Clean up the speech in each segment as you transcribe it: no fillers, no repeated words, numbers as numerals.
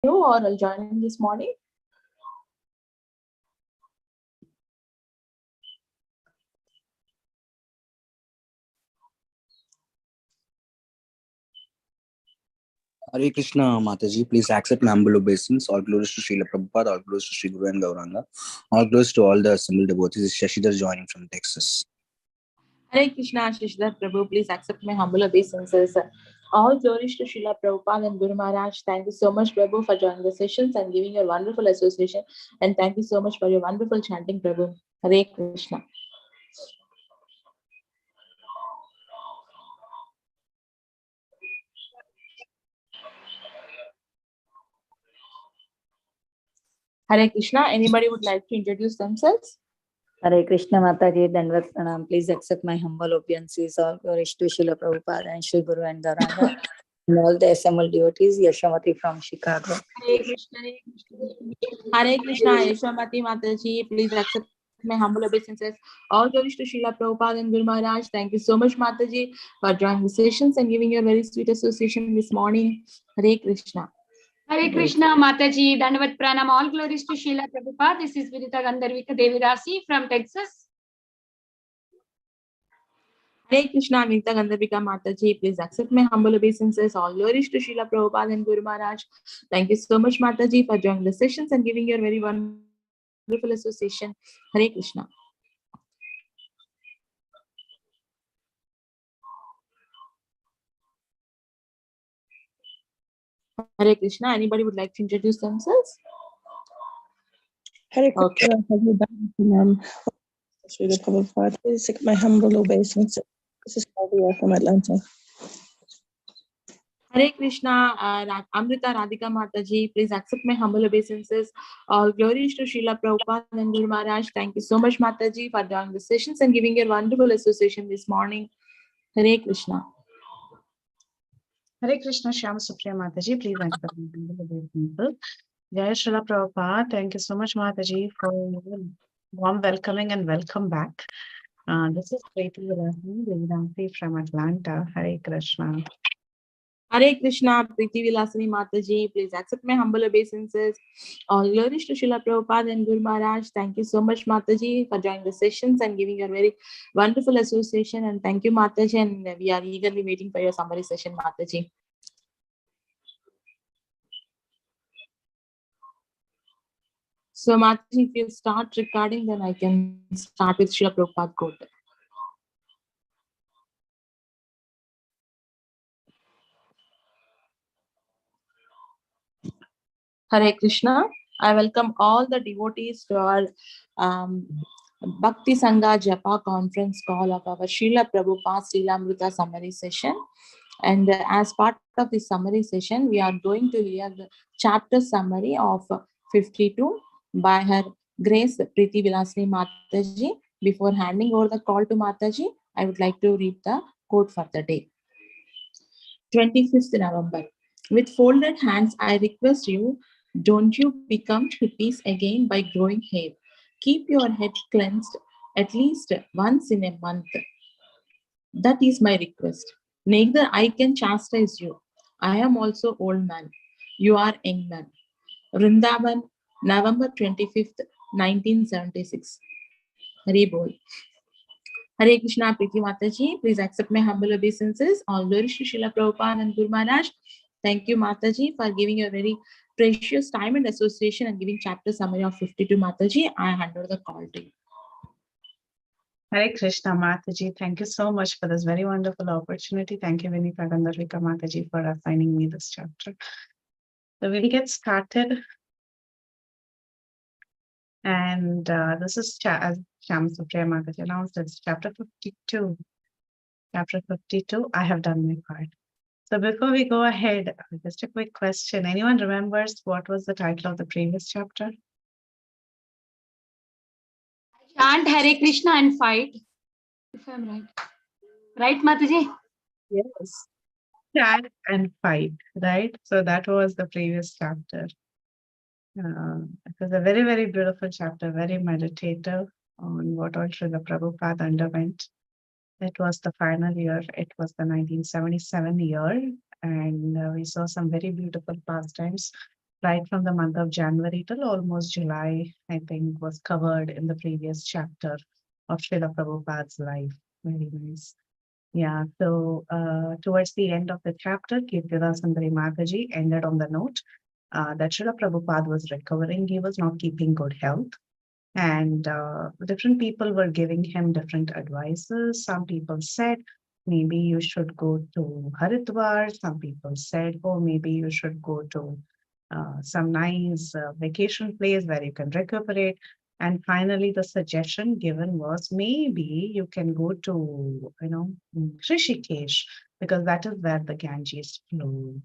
or I'll join in this morning. Hare Krishna, Mataji, please accept my humble obeisance. All glories to Srila Prabhupada, all glories to Sri Guru and Gauranga, all glories to all the assembled devotees. This is Shashidhar joining from Texas. Hare Krishna, Shishidhar Prabhu, please accept my humble obeisances. All glories to Srila Prabhupada and Guru Maharaj. Thank you so much, Prabhu, for joining the sessions and giving your wonderful association. And thank you so much for your wonderful chanting, Prabhu. Hare Krishna. Hare Krishna. Anybody would like to introduce themselves? Hare Krishna Mataji, Dandavat Pranam. Please accept my humble obeisances. All glories to Srila Prabhupada and Sri Guru and Gauranga and all the assembled devotees. Yashamati from Chicago. Hare Krishna, Hare Krishna, Yashamati Mataji. Please accept my humble obeisances. All glories to Srila Prabhupada and Guru Maharaj. Thank you so much, Mataji, for joining the sessions and giving your very sweet association this morning. Hare Krishna. Hare Krishna, Mataji, Dandavat Pranam, all glories to Srila Prabhupada. This is Devi Dasi from Texas. Hare Krishna, Vinita Gandharvika Mataji. Please accept my humble obeisances. All glories to Srila Prabhupada and Guru Maharaj. Thank you so much, Mataji, for joining the sessions and giving your very wonderful association. Hare Krishna. Hare Krishna. Anybody would like to introduce themselves? Hare Krishna, Srila Prabhupada. Please accept my humble obeisance. This is Claudia from Atlanta. Hare Krishna, Amrita Radhika Mataji, please accept my humble obeisances. All glories to Srila Prabhupada and Guru Maharaj. Thank you so much, Mataji, for joining the sessions and giving your wonderful association this morning. Hare Krishna. Hare Krishna, Shyam Supriya Mataji, please accept my humble obeisances. Jai Srila Prabhupada, thank you so much, Mataji, for your warm welcoming and welcome back. This is Preethi Vilasini Devi Dasi from Atlanta. Hare Krishna. Hare Krishna, Preethi Vilasini Mataji, please accept my humble obeisances. All glories to Srila Prabhupada and Guru Maharaj. Thank you so much, Mataji, for joining the sessions and giving your very wonderful association. And thank you, Mataji, and we are eagerly waiting for your summary session, Mataji. So, Mataji, if you start recording, then I can start with Srila Prabhupada quote. Hare Krishna. I welcome all the devotees to our Bhakti Sangha Japa conference call of our Srila Prabhupada Lilamrta summary session. And as part of the summary session, we are going to hear the chapter summary of 52 by Her Grace Preethi Vilasini Mataji. Before handing over the call to Mataji, I would like to read the quote for the day. 25th November. With folded hands, I request you, don't you become hippies again by growing hair. Keep your head cleansed at least once in a month. That is my request. Neither I can chastise you. I am also old man. You are young man. Vrindavan, November 25th, 1976. Hari Bol. Hare Krishna, Preethi Mataji, please accept my humble obeisances. All glories to Srila Prabhupada and Guru Maharaj. Thank you, Mataji, for giving your very precious time and association and giving chapter summary of 52, Mataji. I hand over the call to you. Hare Krishna, Mataji. Thank you so much for this very wonderful opportunity. Thank you, Vinita Gandharvika Mataji, for assigning me this chapter. So we'll get started. And this is, as Shyam Supriya Mataji announced, it's chapter 52. Chapter 52, I have done my part. So before we go ahead, just a quick question. Anyone remembers what was the title of the previous chapter? Chant Hare Krishna and fight, if I'm right. Right, Mataji? Yes. Chant and fight, right? So that was the previous chapter. It was a very, very beautiful chapter, very meditative on what all Srila Prabhupada underwent. It was the final year. It was the 1977 year. And we saw some very beautiful pastimes right from the month of January till almost July, I think, was covered in the previous chapter of Srila Prabhupada's life. Very nice. Yeah, so towards the end of the chapter, Kirtida Sundari Mataji ended on the note that Srila Prabhupada was recovering. He was not keeping good health. And different people were giving him different advices. Some people said, maybe you should go to Haridwar. Some people said, oh, maybe you should go to some nice vacation place where you can recuperate. And finally, the suggestion given was maybe you can go to, Rishikesh, because that is where the Ganges flow.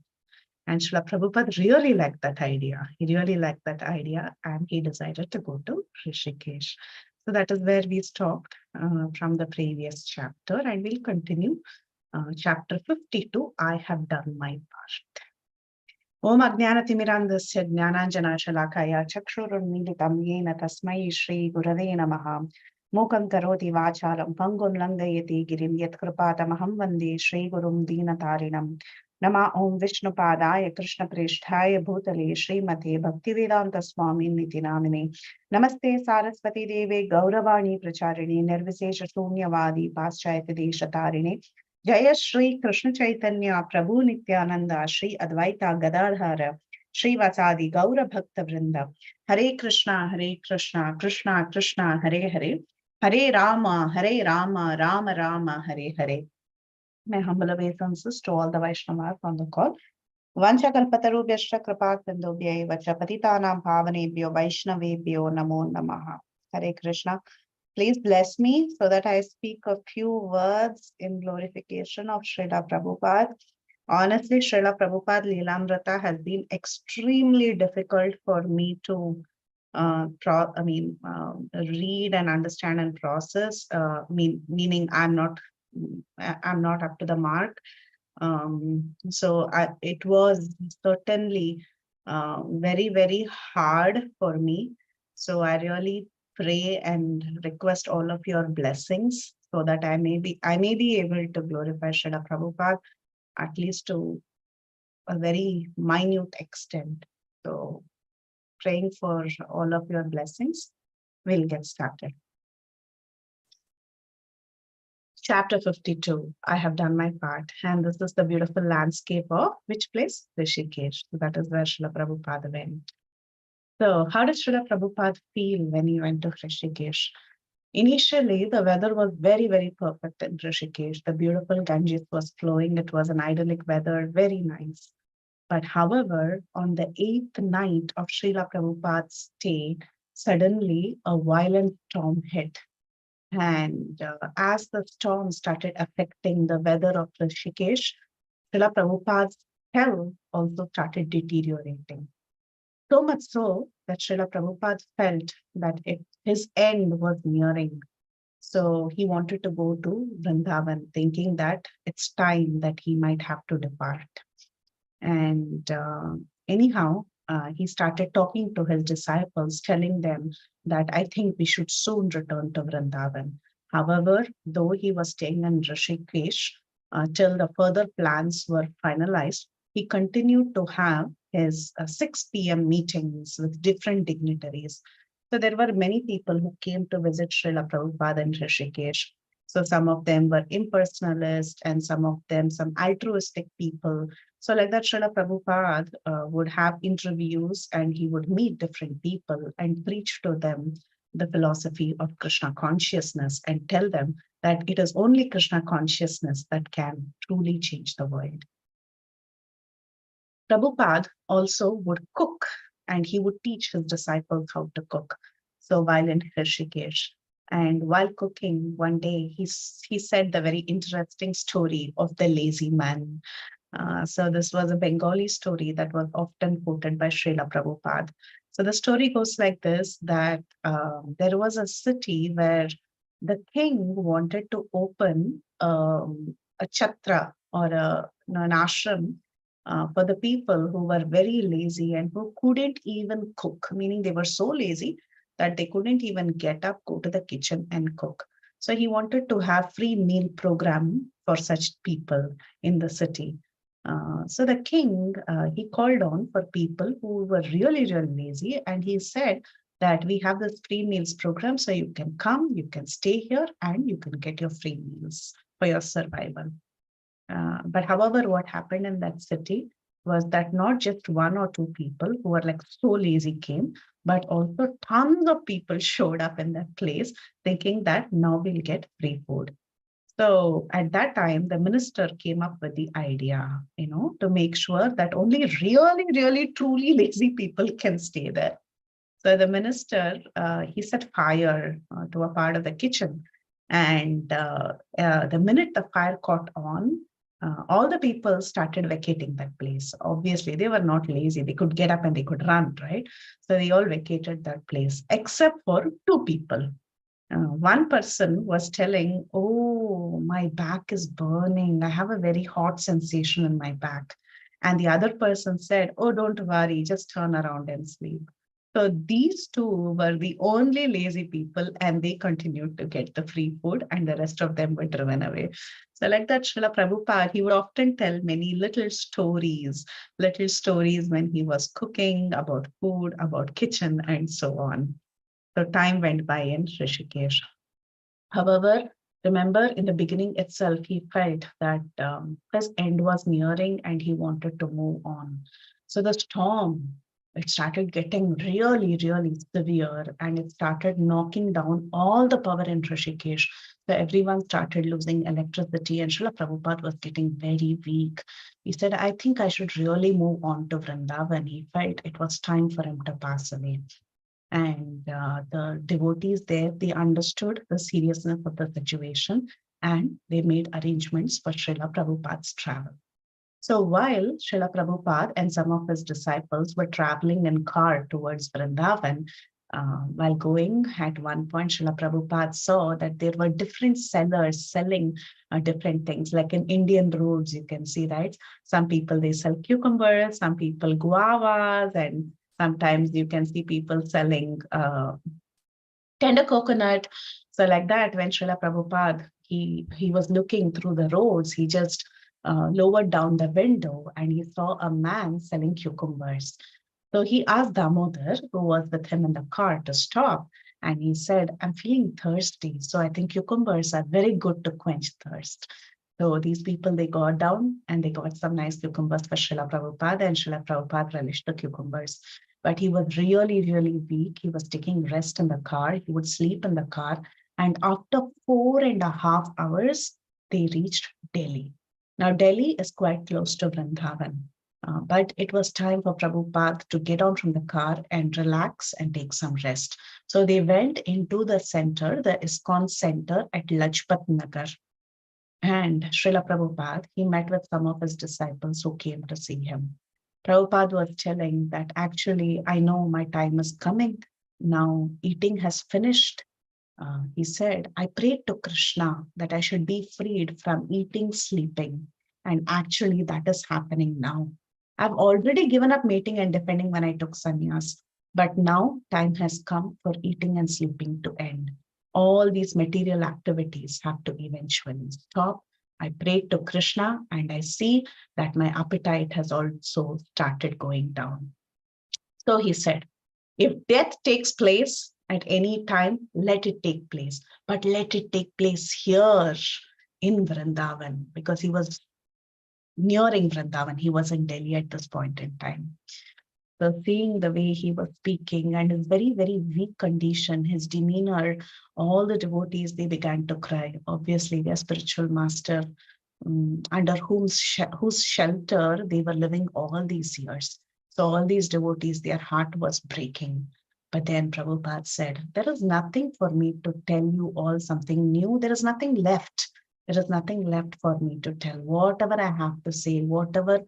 And Srila Prabhupada really liked that idea. He really liked that idea, and he decided to go to Rishikesh. So that is where we stopped from the previous chapter, and we'll continue. Chapter 52, I have done my part. Om Ajnanatimirandasya Jnananjanashalakaya Chakshurunmilitam Yena Tasmai Shri Gurave Namaha Mukam Karoti Vacharam Pangum Langayati Girim Yatkrupatamaham Vande Shri Gurum Dinatarinam Nama Om Vishnupadaya Krishna Prishtaya Bhutale Srimate Bhaktivedanta Swami Niti Namine Namaste Saraswati Devi Gauravani Pracharini Nirvisesha Sunyavadi Paschayati Deshatarine Jaya Shri Krishna Chaitanya Prabhu Nityananda Shri Advaita Gadadhara Shri Vasadi Gaura Bhakta Vrinda Hare Krishna Krishna Krishna Hare Hare Hare Rama Rama Rama Hare Hare. My humble obeisances to all the Vaishnavas on the call. Vancha kalpatarubhyascha kripa sindhubhyai vacha patitanam pavanebhyo Vaishnavebhyo namo namaha. Hare Krishna. Please bless me so that I speak a few words in glorification of Srila Prabhupada. Honestly, Srila Prabhupada Lilamrta has been extremely difficult for me to read and understand and process. Meaning I'm not up to the mark. So it was certainly very, very hard for me. So I really pray and request all of your blessings so that I may be able to glorify Srila Prabhupada at least to a very minute extent. So praying for all of your blessings. We'll get started. Chapter 52, I have done my part. And this is the beautiful landscape of which place? Rishikesh. So that is where Srila Prabhupada went. So how did Srila Prabhupada feel when he went to Rishikesh? Initially, the weather was very, very perfect in Rishikesh. The beautiful Ganges was flowing. It was an idyllic weather, very nice. But however, on the 8th night of Srila Prabhupada's stay, suddenly a violent storm hit. And as the storm started affecting the weather of Rishikesh, Srila Prabhupada's health also started deteriorating. So much so that Srila Prabhupada felt that his end was nearing. So he wanted to go to Vrindavan, thinking that it's time that he might have to depart. And anyhow, he started talking to his disciples, telling them that I think we should soon return to Vrindavan. However, though he was staying in Rishikesh till the further plans were finalized, he continued to have his 6 p.m. meetings with different dignitaries. So there were many people who came to visit Srila Prabhupada in Rishikesh. So some of them were impersonalists and some of them some altruistic people. So like that, Srila Prabhupada would have interviews and he would meet different people and preach to them the philosophy of Krishna consciousness and tell them that it is only Krishna consciousness that can truly change the world. Prabhupada also would cook and he would teach his disciples how to cook. So while in Rishikesh, and while cooking one day, he said the very interesting story of the lazy man. So this was a Bengali story that was often quoted by Srila Prabhupada. So the story goes like this, that there was a city where the king wanted to open a chatra or an ashram for the people who were very lazy and who couldn't even cook, meaning they were so lazy that they couldn't even get up, go to the kitchen and cook. So he wanted to have free meal program for such people in the city. So the king, he called on for people who were really, really lazy, and he said that we have this free meals program, so you can come, you can stay here, and you can get your free meals for your survival. But however, what happened in that city was that not just one or two people who were like so lazy came, but also tons of people showed up in that place thinking that now we'll get free food. So at that time, the minister came up with the idea, to make sure that only really, really, truly lazy people can stay there. So the minister, he set fire to a part of the kitchen. And the minute the fire caught on, all the people started vacating that place. Obviously, they were not lazy. They could get up and they could run, right? So they all vacated that place, except for two people. One person was telling, oh, my back is burning. I have a very hot sensation in my back. And the other person said, oh, don't worry, just turn around and sleep. So these two were the only lazy people, and they continued to get the free food, and the rest of them were driven away. So like that, Srila Prabhupada, he would often tell many little stories when he was cooking, about food, about kitchen, and so on. So time went by in Rishikesh. However, remember in the beginning itself, he felt that his end was nearing and he wanted to move on. So the storm, it started getting really, really severe, and it started knocking down all the power in Rishikesh. So everyone started losing electricity, and Srila Prabhupada was getting very weak. He said, I think I should really move on to Vrindavan. He felt it was time for him to pass away. And the devotees there, they understood the seriousness of the situation, and they made arrangements for Srila Prabhupada's travel. So while Srila Prabhupada and some of his disciples were traveling in car towards Vrindavan, while going, at one point, Srila Prabhupada saw that there were different sellers selling different things. Like in Indian roads, you can see, right? Some people, they sell cucumbers, some people guavas, and sometimes you can see people selling tender coconut. So like that, when Srila Prabhupada, he was looking through the roads, he just lowered down the window and he saw a man selling cucumbers. So he asked Damodar, who was with him in the car, to stop. And he said, I'm feeling thirsty. So I think cucumbers are very good to quench thirst. So these people, they got down and they got some nice cucumbers for Srila Prabhupada, and Srila Prabhupada relished the cucumbers. But he was really, really weak. He was taking rest in the car. He would sleep in the car. And after 4.5 hours, they reached Delhi. Now, Delhi is quite close to Vrindavan. But it was time for Prabhupada to get on from the car and relax and take some rest. So they went into the center, the ISKCON center at Lajpat Nagar. And Srila Prabhupada, he met with some of his disciples who came to see him. Prabhupada was telling that actually, I know my time is coming. Now eating has finished. He said, I prayed to Krishna that I should be freed from eating, sleeping. And actually that is happening now. I've already given up mating and defending when I took sannyas. But now time has come for eating and sleeping to end. All these material activities have to eventually stop. I prayed to Krishna and I see that my appetite has also started going down. So he said, if death takes place at any time, let it take place. But let it take place here in Vrindavan, because he was nearing Vrindavan. He was in Delhi at this point in time. So seeing the way he was speaking and his very, very weak condition, his demeanor, all the devotees, they began to cry. Obviously, their spiritual master, under whose shelter they were living all these years. So all these devotees, their heart was breaking. But then Prabhupada said, there is nothing for me to tell you all something new. There is nothing left. There is nothing left for me to tell. Whatever I have to say, whatever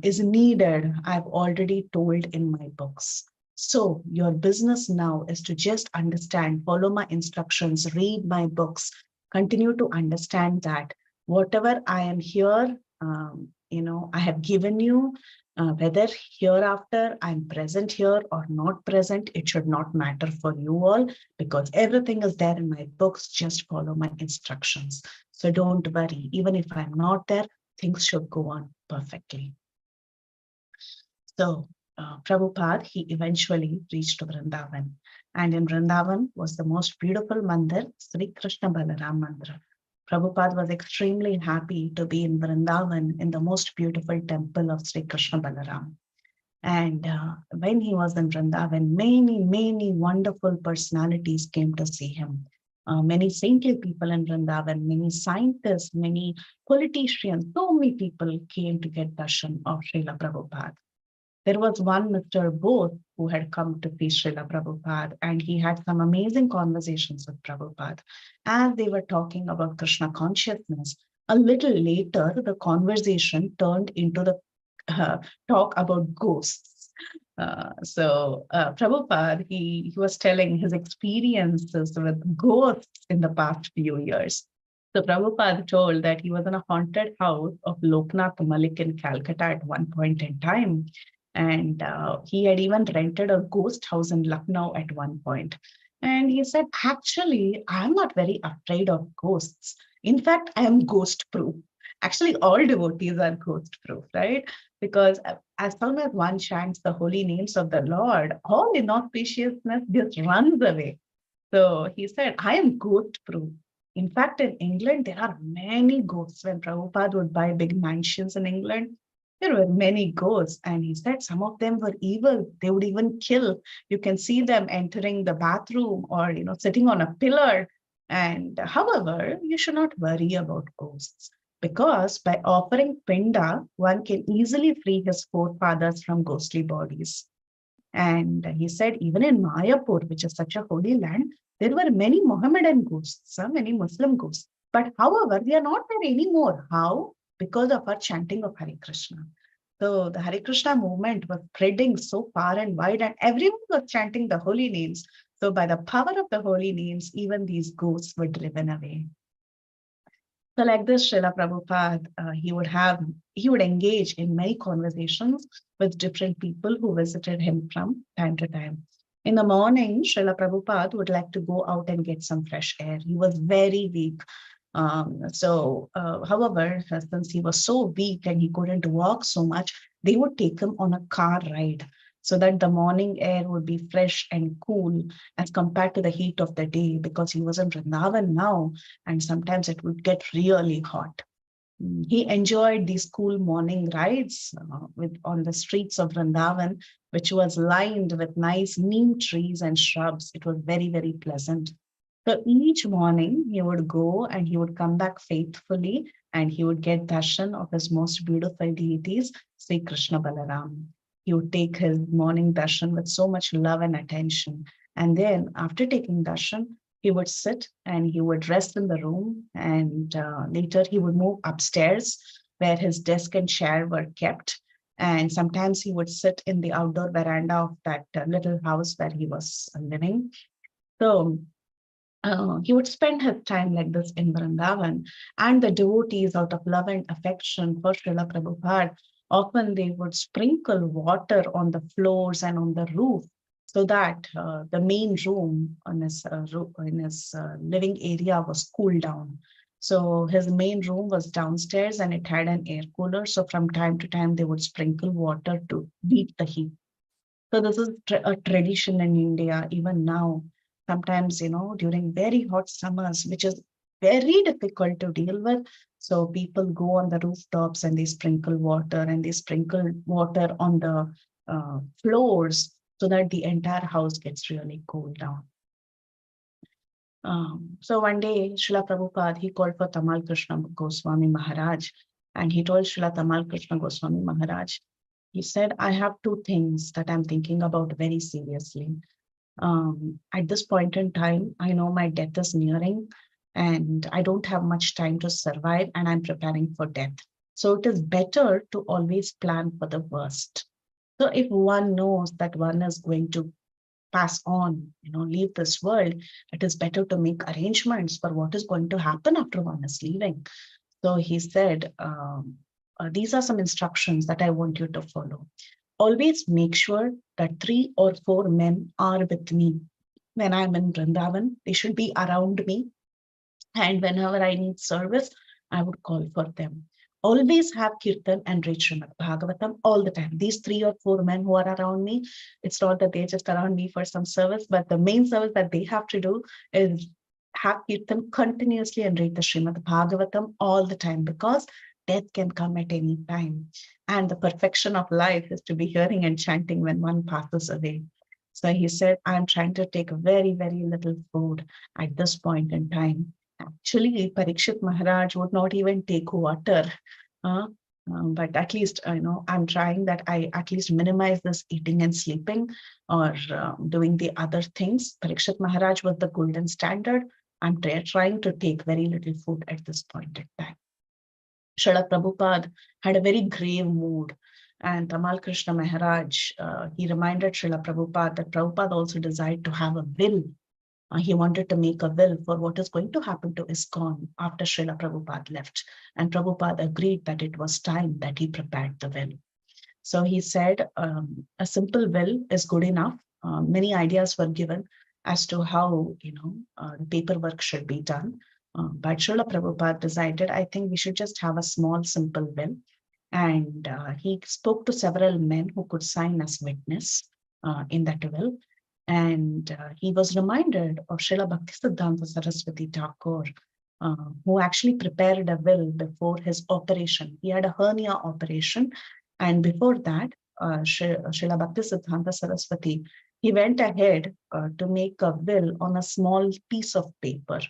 is needed, I've already told in my books. So your business now is to just understand, follow my instructions, read my books, continue to understand that whatever I am here, I have given you, whether hereafter I'm present here or not present, it should not matter for you all, because everything is there in my books. Just follow my instructions. So don't worry, even if I'm not there, things should go on perfectly. So Prabhupada, he eventually reached Vrindavan. And in Vrindavan was the most beautiful mandir, Sri Krishna Balaram Mandir. Prabhupada was extremely happy to be in Vrindavan in the most beautiful temple of Sri Krishna Balaram. And when he was in Vrindavan, many wonderful personalities came to see him. Many saintly people in Vrindavan, many scientists, many politicians, so many people came to get darshan of Srila Prabhupada. There was one Mr. Bose who had come to see Srila Prabhupada, and he had some amazing conversations with Prabhupada. As they were talking about Krishna consciousness, a little later, the conversation turned into the talk about ghosts. Prabhupada, he was telling his experiences with ghosts in the past few years. So Prabhupada told that he was in a haunted house of Loknath Malik in Calcutta at one point in time. And he had even rented a ghost house in Lucknow at one point. And he said, actually, I'm not very afraid of ghosts. In fact, I am ghost proof. Actually, all devotees are ghost proof, right? Because as long as one chants the holy names of the Lord, all inauspiciousness just runs away. So he said, I am ghost proof. In fact, in England, there are many ghosts. When Prabhupada would buy big mansions in England, there were many ghosts. And he said some of them were evil. They would even kill. You can see them entering the bathroom or, sitting on a pillar. And however, you should not worry about ghosts, because by offering pinda, one can easily free his forefathers from ghostly bodies. And he said, even in Mayapur, which is such a holy land, there were many Mohammedan ghosts, many Muslim ghosts. But however, they are not there anymore. How? Because of our chanting of Hare Krishna. So the Hare Krishna movement was spreading so far and wide, and everyone was chanting the holy names. So by the power of the holy names, even these ghosts were driven away. So like this, Srila Prabhupada, he would engage in many conversations with different people who visited him from time to time. In the morning, Srila Prabhupada would like to go out and get some fresh air. He was very weak. However, since he was so weak and he couldn't walk so much, they would take him on a car ride so that the morning air would be fresh and cool as compared to the heat of the day, because he was in Vrindavan now, and sometimes it would get really hot. He enjoyed these cool morning rides on the streets of Vrindavan, which was lined with nice neem trees and shrubs. It was very pleasant. So each morning he would go and he would come back faithfully, and he would get darshan of his most beautiful deities, Sri Krishna Balaram. He would take his morning darshan with so much love and attention. And then after taking darshan, he would sit and he would rest in the room, and later he would move upstairs where his desk and chair were kept. And sometimes he would sit in the outdoor veranda of that little house where he was living. So he would spend his time like this in Vrindavan, and the devotees, out of love and affection for Srila Prabhupada, often they would sprinkle water on the floors and on the roof, so that the main room in his living area was cooled down. So his main room was downstairs and it had an air cooler. So from time to time, they would sprinkle water to beat the heat. So this is a tradition in India even now. Sometimes, during very hot summers, which is very difficult to deal with. So people go on the rooftops and they sprinkle water, and they sprinkle water on the floors so that the entire house gets really cooled down. So one day, Srila Prabhupada, he called for Tamal Krishna Goswami Maharaj, and he told Srila Tamal Krishna Goswami Maharaj, he said, I have two things that I'm thinking about very seriously. At this point in time, I know my death is nearing and I don't have much time to survive, and I'm preparing for death. So it is better to always plan for the worst. So if one knows that one is going to pass on, leave this world, it is better to make arrangements for what is going to happen after one is leaving. So he said, these are some instructions that I want you to follow. Always make sure that 3 or 4 men are with me. When I'm in Vrindavan, they should be around me. And whenever I need service, I would call for them. always have Kirtan and read Srimad Bhagavatam all the time. These 3 or 4 men who are around me, it's not that they're just around me for some service, but the main service that they have to do is have Kirtan continuously and read the Srimad Bhagavatam all the time, because death can come at any time. And the perfection of life is to be hearing and chanting when one passes away. So he said, I'm trying to take very, very little food at this point in time. Actually, Parikshit Maharaj would not even take water. But at least, I'm trying that I at least minimize this eating and sleeping, or doing the other things. Parikshit Maharaj was the golden standard. I'm trying to take very little food at this point in time. Srila Prabhupada had a very grave mood. And Tamal Krishna Maharaj, he reminded Srila Prabhupada that Prabhupada also desired to have a will. He wanted to make a will for what is going to happen to ISKCON after Srila Prabhupada left. And Prabhupada agreed that it was time that he prepared the will. So he said, a simple will is good enough. Many ideas were given as to how, the paperwork should be done. But Srila Prabhupada decided, I think we should just have a small, simple will. And he spoke to several men who could sign as witness in that will. And he was reminded of Srila Bhaktisiddhanta Saraswati Thakur, who actually prepared a will before his operation. He had a hernia operation. And before that, Srila Bhaktisiddhanta Saraswati, he went ahead to make a will on a small piece of paper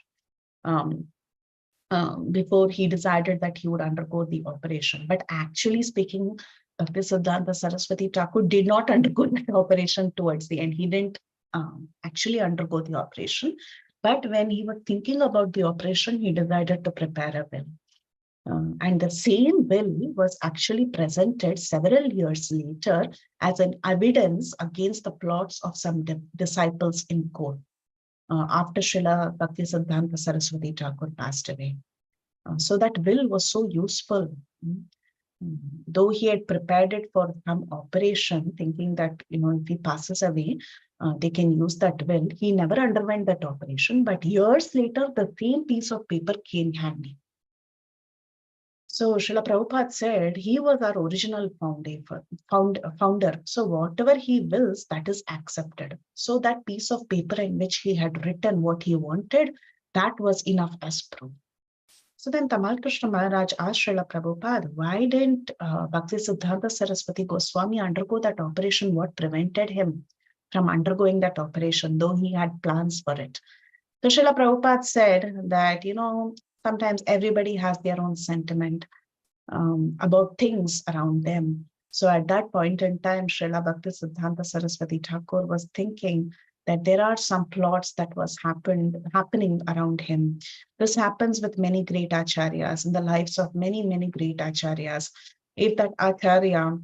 before he decided that he would undergo the operation. But actually speaking, Bhaktisiddhanta Saraswati Thakur did not undergo the operation towards the end. He didn't actually undergo the operation. But when he was thinking about the operation, he decided to prepare a will. And the same will was actually presented several years later as an evidence against the plots of some disciples in court after Srila Bhaktisiddhanta Saraswati Thakur passed away. So that will was so useful. Though he had prepared it for some operation, thinking that, if he passes away, they can use that will. He never underwent that operation, but years later, the same piece of paper came handy. So Srila Prabhupada said he was our original founder. So whatever he wills, that is accepted. So that piece of paper in which he had written what he wanted, that was enough as proof. So then Tamal Krishna Maharaj asked Srila Prabhupada, why didn't Bhaktisiddhanta Saraswati Goswami undergo that operation? What prevented him from undergoing that operation, though he had plans for it? So Srila Prabhupada said that, sometimes everybody has their own sentiment about things around them. So at that point in time, Srila Bhaktisiddhanta Saraswati Thakur was thinking that there are some plots that was happening around him. This happens with many great acharyas, in the lives of many, many great acharyas. If that acharya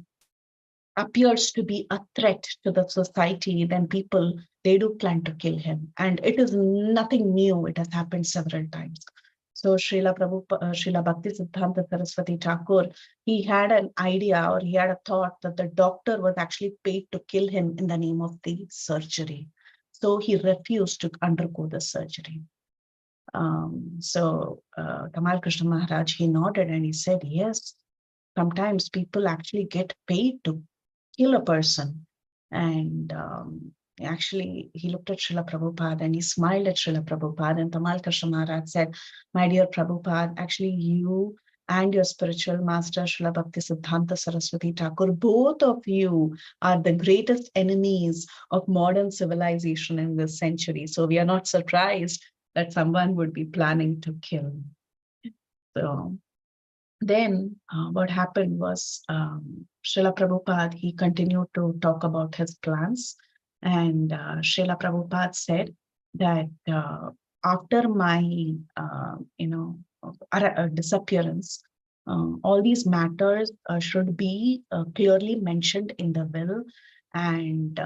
appears to be a threat to the society, then people, they do plan to kill him. And it is nothing new. It has happened several times. So Srila Bhaktisiddhanta Saraswati Thakur, he had an idea, or he had a thought that the doctor was actually paid to kill him in the name of the surgery. So he refused to undergo the surgery. Tamal Krishna Maharaj, he nodded and he said, yes, sometimes people actually get paid to kill a person. And actually, he looked at Srila Prabhupada and he smiled at Srila Prabhupada. And Tamal Krishna Maharaj said, my dear Prabhupada, actually you and your spiritual master, Srila Bhaktisiddhanta Saraswati Thakur, both of you are the greatest enemies of modern civilization in this century. So we are not surprised that someone would be planning to kill. So then what happened was Srila Prabhupada, he continued to talk about his plans. And Srila Prabhupada said that after my, disappearance, all these matters should be clearly mentioned in the will. And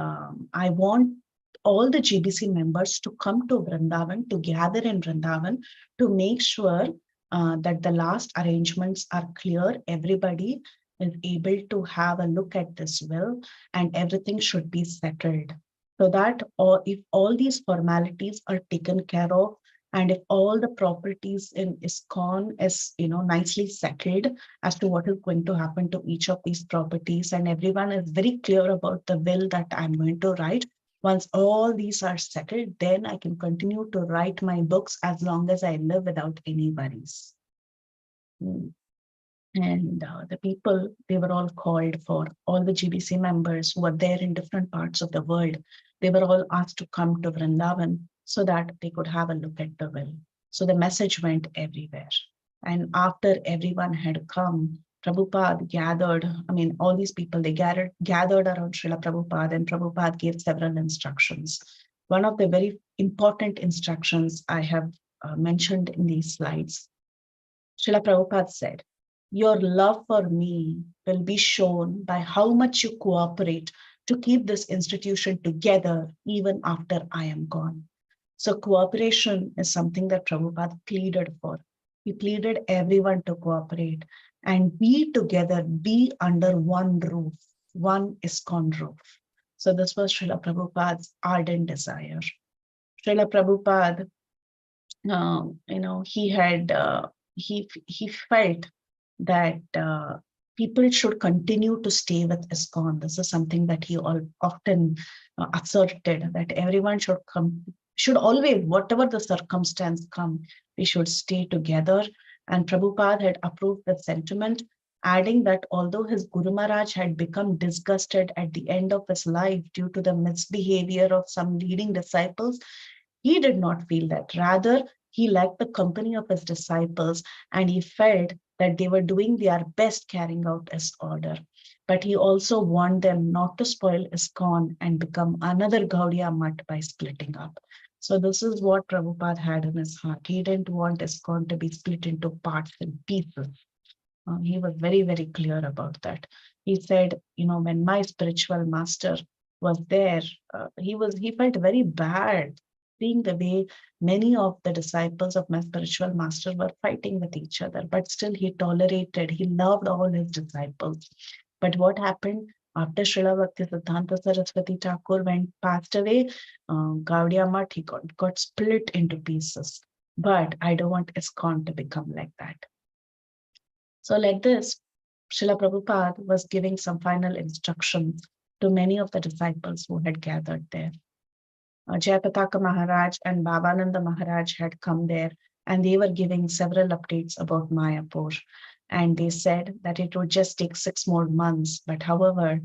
I want all the GBC members to come to Vrindavan, to gather in Vrindavan, to make sure that the last arrangements are clear. Everybody is able to have a look at this will, and everything should be settled. So that if all these formalities are taken care of, And if all the properties in ISKCON is, nicely settled as to what is going to happen to each of these properties, and everyone is very clear about the will that I'm going to write, once all these are settled, then I can continue to write my books as long as I live without any worries. And the people, they were all called for, all the GBC members who were there in different parts of the world. They were all asked to come to Vrindavan so that they could have a look at the will. So the message went everywhere. And after everyone had come, Prabhupada gathered, all these people, they gathered around Srila Prabhupada, and Prabhupada gave several instructions. One of the very important instructions I have mentioned in these slides, Srila Prabhupada said, your love for me will be shown by how much you cooperate to keep this institution together even after I am gone. So cooperation is something that Prabhupada pleaded for. He pleaded everyone to cooperate and be together, be under one roof, one ISKCON roof. So this was Srila Prabhupada's ardent desire. Srila Prabhupada, he felt that people should continue to stay with ISKCON. This is something that he often asserted, that everyone should always, whatever the circumstance come, we should stay together. And Prabhupada had approved the sentiment, adding that although his Guru Maharaj had become disgusted at the end of his life due to the misbehavior of some leading disciples, he did not feel that. Rather, he liked the company of his disciples, and he felt that they were doing their best carrying out his order. But he also warned them not to spoil ISKCON and become another Gaudiya Mutt by splitting up. So this is what Prabhupada had in his heart. He didn't want ISKCON to be split into parts and pieces. He was very, very clear about that. He said, when my spiritual master was there, he felt very bad seeing the way many of the disciples of my spiritual master were fighting with each other, but still he tolerated, he loved all his disciples. But what happened after Srila Bhaktisiddhanta Saraswati Thakur passed away, Gaudiya Mutt, he got split into pieces. But I don't want ISKCON to become like that. So like this, Srila Prabhupada was giving some final instructions to many of the disciples who had gathered there. Jayapataka Maharaj and Bhavananda Maharaj had come there, and they were giving several updates about Mayapur. And they said that it would just take 6 more months. But however,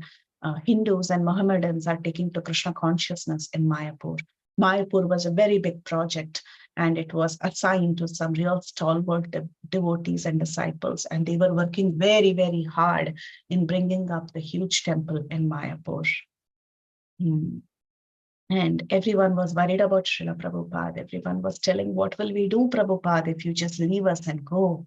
Hindus and Mohammedans are taking to Krishna consciousness in Mayapur. Mayapur was a very big project, and it was assigned to some real stalwart devotees and disciples. And they were working very, very hard in bringing up the huge temple in Mayapur. And everyone was worried about Srila Prabhupada. Everyone was telling, what will we do, Prabhupada, if you just leave us and go?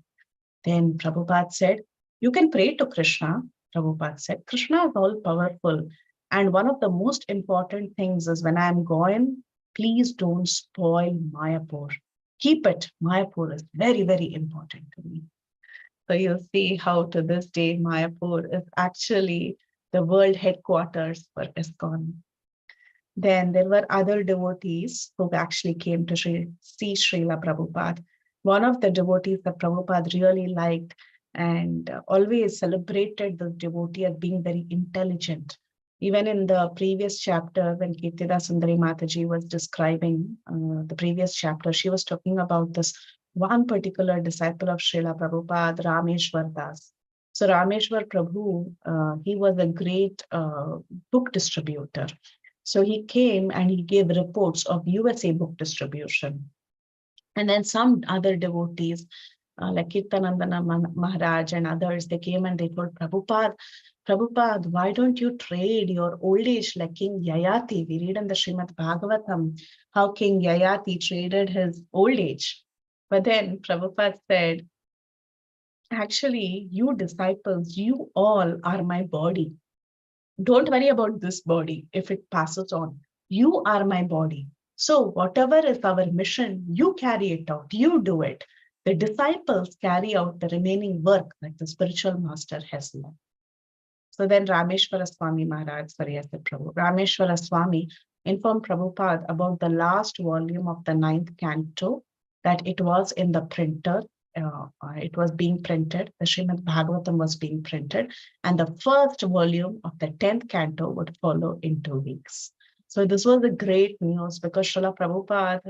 Then Prabhupada said, you can pray to Krishna. Prabhupada said, Krishna is all powerful. And one of the most important things is when I'm going, please don't spoil Mayapur. Keep it. Mayapur is very, very important to me. So you'll see how to this day, Mayapur is actually the world headquarters for ISKCON. Then there were other devotees who actually came to see Srila Prabhupada. One of the devotees that Prabhupada really liked and always celebrated the devotee as being very intelligent. Even in the previous chapter, when Kirtida Sundari Mataji was describing the previous chapter, she was talking about this one particular disciple of Srila Prabhupada, Rameshwar Das. So Rameshwar Prabhu, he was a great book distributor. So he came and he gave reports of USA book distribution. And then some other devotees, like Kirtanandana Maharaj and others, they came and they told Prabhupada, why don't you trade your old age like King Yayati? We read in the Srimad Bhagavatam how King Yayati traded his old age. But then Prabhupada said, actually, you disciples, you all are my body. Don't worry about this body if it passes on. You are my body. So whatever is our mission, you carry it out. You do it. The disciples carry out the remaining work that the spiritual master has left. So then Rameshwara Swami Maharaj, Rameshwara Swami informed Prabhupada about the last volume of the 9th canto that it was in the printer. It was being printed. The Srimad Bhagavatam was being printed, and the first volume of the 10th canto would follow in 2 weeks. So this was a great news because Srila Prabhupada,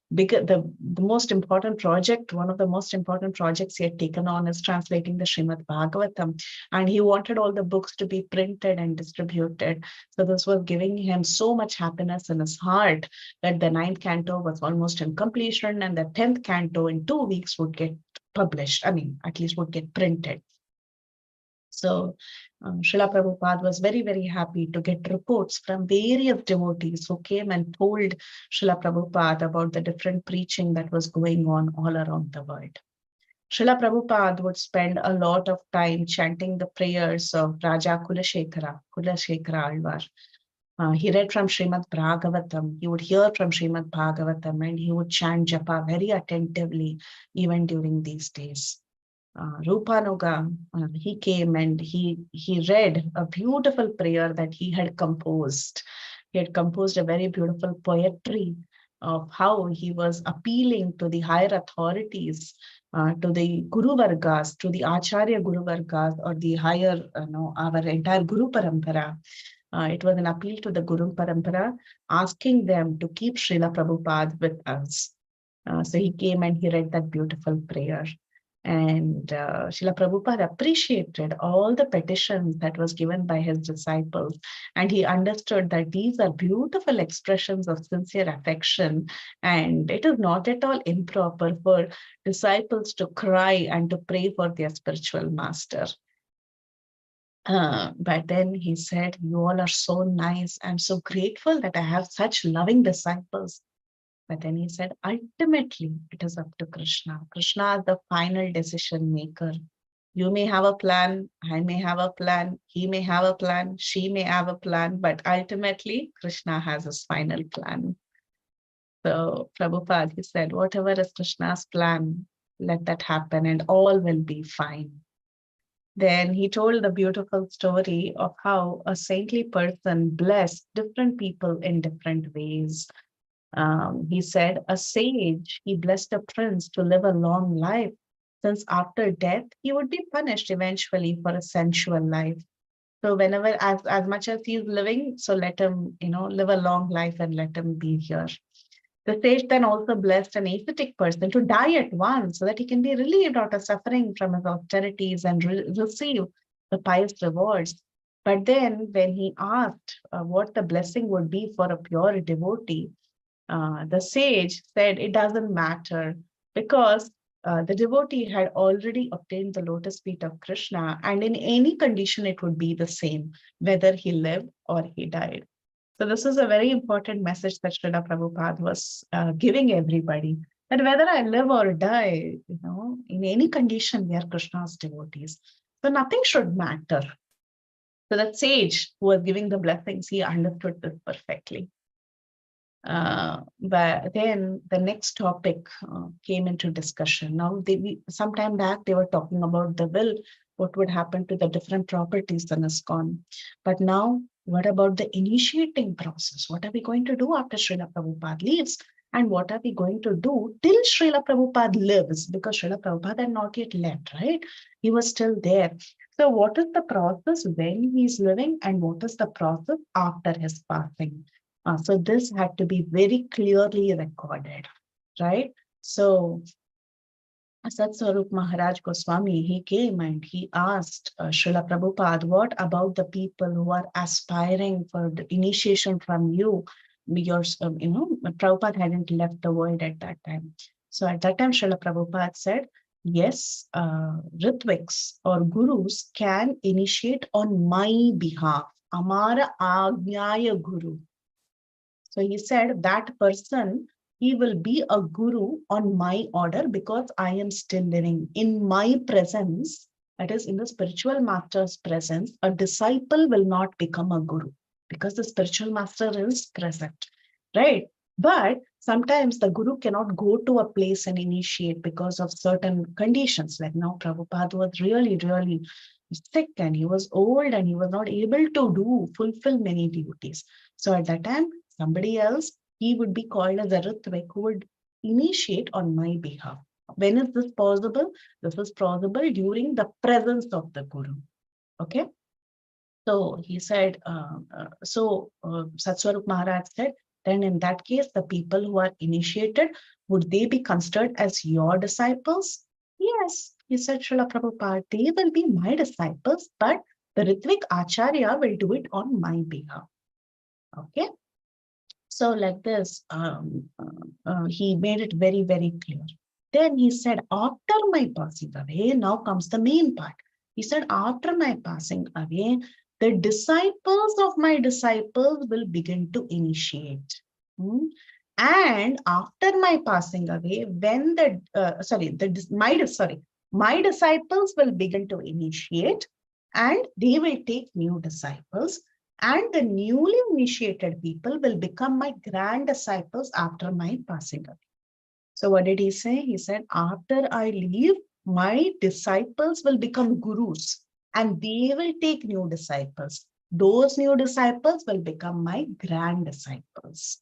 the most important project, one of the most important projects he had taken on is translating the Srimad Bhagavatam, and he wanted all the books to be printed and distributed. So this was giving him so much happiness in his heart that the 9th canto was almost in completion, and the 10th canto in 2 weeks would get published. I mean, at least would get printed. So Srila Prabhupada was very, very happy to get reports from various devotees who came and told Srila Prabhupada about the different preaching that was going on all around the world. Srila Prabhupada would spend a lot of time chanting the prayers of Raja Kulashekara Alvar. He read from Srimad Bhagavatam. He would hear from Srimad Bhagavatam, and he would chant japa very attentively even during these days. Rupanuga, he came and he read a beautiful prayer that he had composed. He had composed a very beautiful poetry of how he was appealing to the higher authorities, to the Guru Vargas, to the Acharya Guru Vargas, or the higher, our entire Guru Parampara. It was an appeal to the Guru Parampara, asking them to keep Srila Prabhupada with us. So he came and he read that beautiful prayer. And Srila Prabhupada appreciated all the petitions that was given by his disciples. And he understood that these are beautiful expressions of sincere affection. And it is not at all improper for disciples to cry and to pray for their spiritual master. But then he said, you all are so nice. I'm so grateful that I have such loving disciples. But then he said, ultimately, it is up to Krishna. Krishna is the final decision maker. You may have a plan, I may have a plan, he may have a plan, she may have a plan, but ultimately, Krishna has his final plan. So Prabhupada, he said, whatever is Krishna's plan, let that happen and all will be fine. Then he told the beautiful story of how a saintly person blessed different people in different ways. He said, a sage, he blessed a prince to live a long life, since after death, he would be punished eventually for a sensual life. So whenever, as much as he's living, so let him, live a long life and let him be here. The sage then also blessed an ascetic person to die at once so that he can be relieved out of suffering from his austerities and receive the pious rewards. But then when he asked what the blessing would be for a pure devotee, the sage said it doesn't matter because the devotee had already obtained the lotus feet of Krishna, and in any condition it would be the same, whether he lived or he died. So this is a very important message that Srila Prabhupada was giving everybody, that whether I live or die, in any condition, we are Krishna's devotees. So nothing should matter. So that sage who was giving the blessings, he understood this perfectly. But then the next topic came into discussion. Now, sometime back, they were talking about the will, what would happen to the different properties in ISKCON. But now, what about the initiating process? What are we going to do after Srila Prabhupada leaves? And what are we going to do till Srila Prabhupada lives? Because Srila Prabhupada had not yet left, right? He was still there. So what is the process when he's living and what is the process after his passing? So this had to be very clearly recorded, right? So Satswarup Maharaj Goswami, he came and he asked Srila Prabhupada, what about the people who are aspiring for the initiation from you? Prabhupada hadn't left the world at that time. So at that time, Srila Prabhupada said, yes, Ritviks or Gurus can initiate on my behalf. Amara Agnyaya Guru. So he said that person, he will be a guru on my order because I am still living. In my presence, that is in the spiritual master's presence, a disciple will not become a guru because the spiritual master is present, right? But sometimes the guru cannot go to a place and initiate because of certain conditions. Like now Prabhupada was really, really sick and he was old and he was not able to fulfill many duties. So at that time, somebody else, he would be called as a Ritvik who would initiate on my behalf. When is this possible? This is possible during the presence of the Guru. Okay. So he said, Satswarup Maharaj said, then in that case, the people who are initiated, would they be considered as your disciples? Yes, he said, Srila Prabhupada, they will be my disciples, but the Ritvik Acharya will do it on my behalf. Okay. So like this, he made it very, very clear. Then he said, after my passing away, now comes the main part. He said, after my passing away, the disciples of my disciples will begin to initiate. And after my passing away, when my disciples will begin to initiate, and they will take new disciples, and the newly initiated people will become my grand disciples after my passing away. So what did he say? He said, after I leave, my disciples will become gurus and they will take new disciples. Those new disciples will become my grand disciples.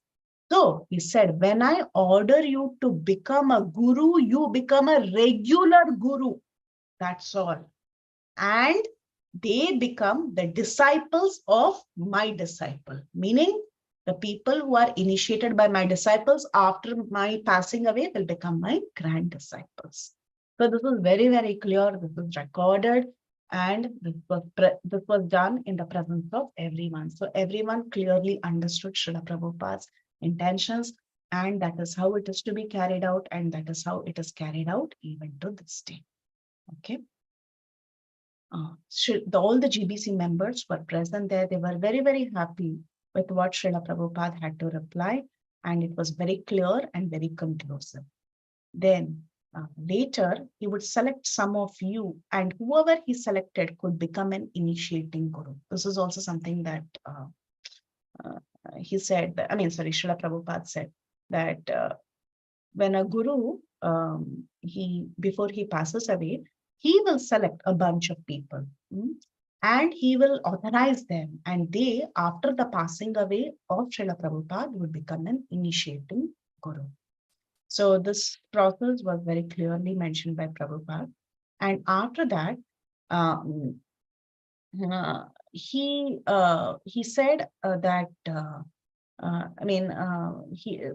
So he said, when I order you to become a guru, you become a regular guru. That's all. And they become the disciples of my disciple, meaning the people who are initiated by my disciples after my passing away will become my grand disciples. So this is very, very clear. This is recorded, and this was done in the presence of everyone. So everyone clearly understood Srila Prabhupada's intentions, and that is how it is to be carried out, and that is how it is carried out even to this day. Okay. All the GBC members were present there. They were very, very happy with what Srila Prabhupada had to reply, and it was very clear and very conclusive. Then later, he would select some of you, and whoever he selected could become an initiating guru. This is also something that he said, Srila Prabhupada said that when a guru, before he passes away, he will select a bunch of people and he will authorize them. And they, after the passing away of Srila Prabhupada, would become an initiating guru. So this process was very clearly mentioned by Prabhupada. And after that, he said that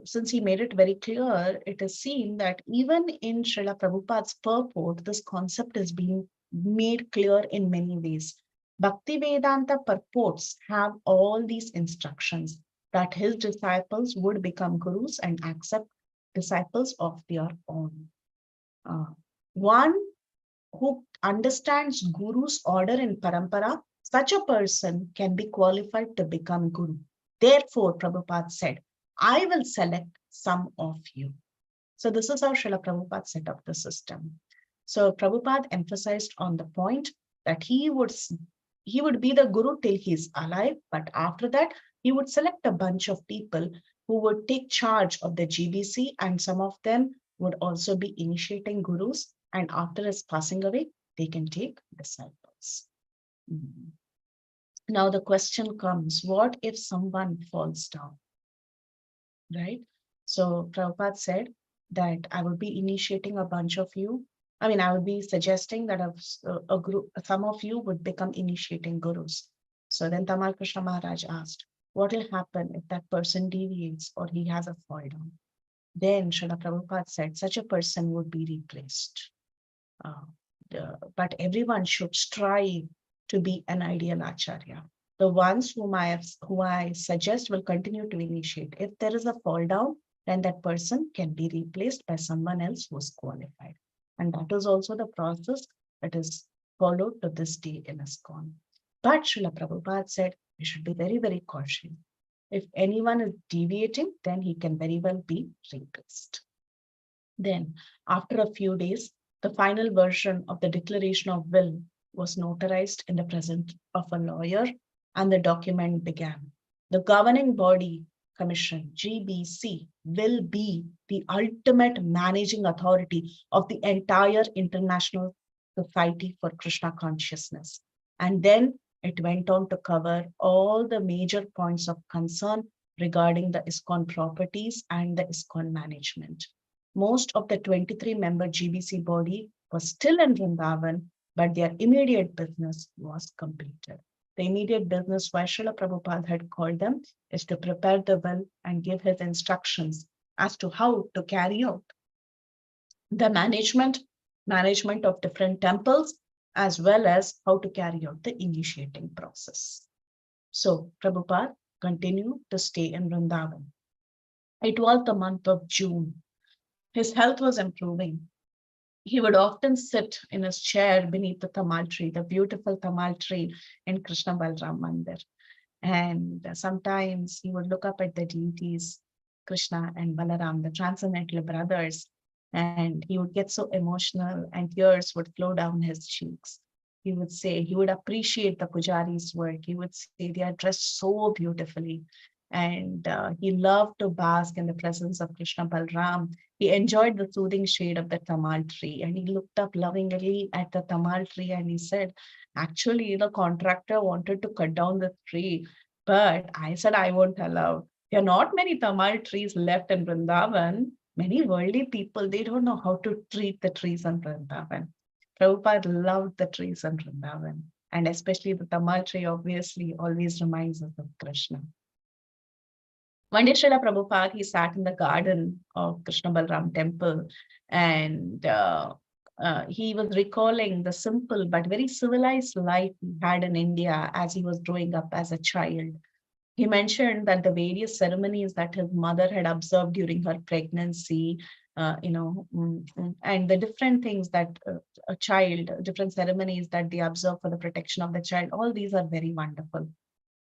since he made it very clear, it is seen that even in Srila Prabhupada's purport, this concept is being made clear in many ways. Bhakti Vedanta purports have all these instructions that his disciples would become gurus and accept disciples of their own. One who understands guru's order in parampara, such a person can be qualified to become guru. Therefore, Prabhupada said, I will select some of you. So this is how Srila Prabhupada set up the system. So Prabhupada emphasized on the point that he would be the guru till he's alive, but after that, he would select a bunch of people who would take charge of the GBC, and some of them would also be initiating gurus, and after his passing away, they can take disciples. Now the question comes, what if someone falls down, right? So Prabhupada said that I would be initiating a bunch of you. I would be suggesting that a group, some of you would become initiating gurus. So then Tamal Krishna Maharaj asked, what will happen if that person deviates or he has a fall down? Then Srila Prabhupada said, such a person would be replaced. But everyone should strive to be an ideal acharya. The ones whom I suggest will continue to initiate. If there is a fall down, then that person can be replaced by someone else who is qualified. And that is also the process that is followed to this day in ISKCON. But Srila Prabhupada said, we should be very, very cautious. If anyone is deviating, then he can very well be replaced. Then, after a few days, the final version of the declaration of will was notarized in the presence of a lawyer, and the document began. The governing body commission, GBC, will be the ultimate managing authority of the entire International Society for Krishna Consciousness. And then it went on to cover all the major points of concern regarding the ISKCON properties and the ISKCON management. Most of the 23-member GBC body was still in Vrindavan, but their immediate business was completed. The immediate business why Srila Prabhupada had called them is to prepare the will and give his instructions as to how to carry out the management of different temples, as well as how to carry out the initiating process. So Prabhupada continued to stay in Vrindavan. It was the month of June. His health was improving. He would often sit in his chair beneath the tamal tree, the beautiful tamal tree in Krishna Balram Mandir. And sometimes he would look up at the deities, Krishna and Balaram, the transcendental brothers, and he would get so emotional and tears would flow down his cheeks. He would say, he would appreciate the pujari's work. He would say they are dressed so beautifully. And he loved to bask in the presence of Krishna Balram. He enjoyed the soothing shade of the tamal tree, and he looked up lovingly at the tamal tree and he said, actually, the contractor wanted to cut down the tree, but I said I won't allow. There are not many tamal trees left in Vrindavan. Many worldly people, they don't know how to treat the trees in Vrindavan. Prabhupada loved the trees in Vrindavan, and especially the tamal tree obviously always reminds us of Krishna. One day, Srila Prabhupada, he sat in the garden of Krishna Balram temple, and he was recalling the simple but very civilized life he had in India as he was growing up as a child. He mentioned that the various ceremonies that his mother had observed during her pregnancy, and the different things that a child, different ceremonies that they observe for the protection of the child, all these are very wonderful.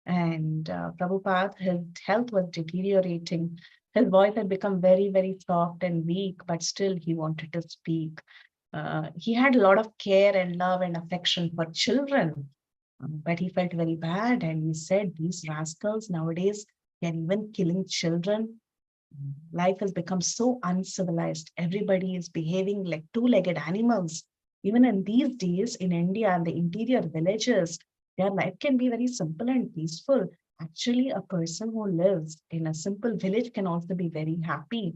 And Prabhupada, his health was deteriorating. His voice had become very, very soft and weak, but still he wanted to speak. He had a lot of care and love and affection for children, but he felt very bad. And he said, these rascals nowadays, they're even killing children. Life has become so uncivilized. Everybody is behaving like two-legged animals. Even in these days in India and the interior villages, their life can be very simple and peaceful. Actually, a person who lives in a simple village can also be very happy.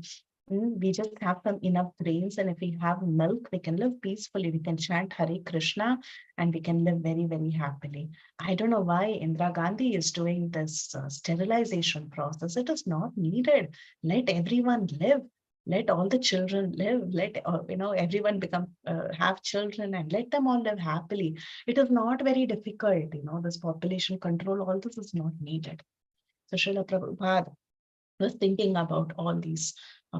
We just have some enough grains, and if we have milk, we can live peacefully. We can chant Hare Krishna and we can live very, very happily. I don't know why Indira Gandhi is doing this sterilization process. It is not needed. Let everyone live. Let all the children live. Let everyone become have children and let them all live happily. It is not very difficult. This population control, all this is not needed. So Srila Prabhupada was thinking about all these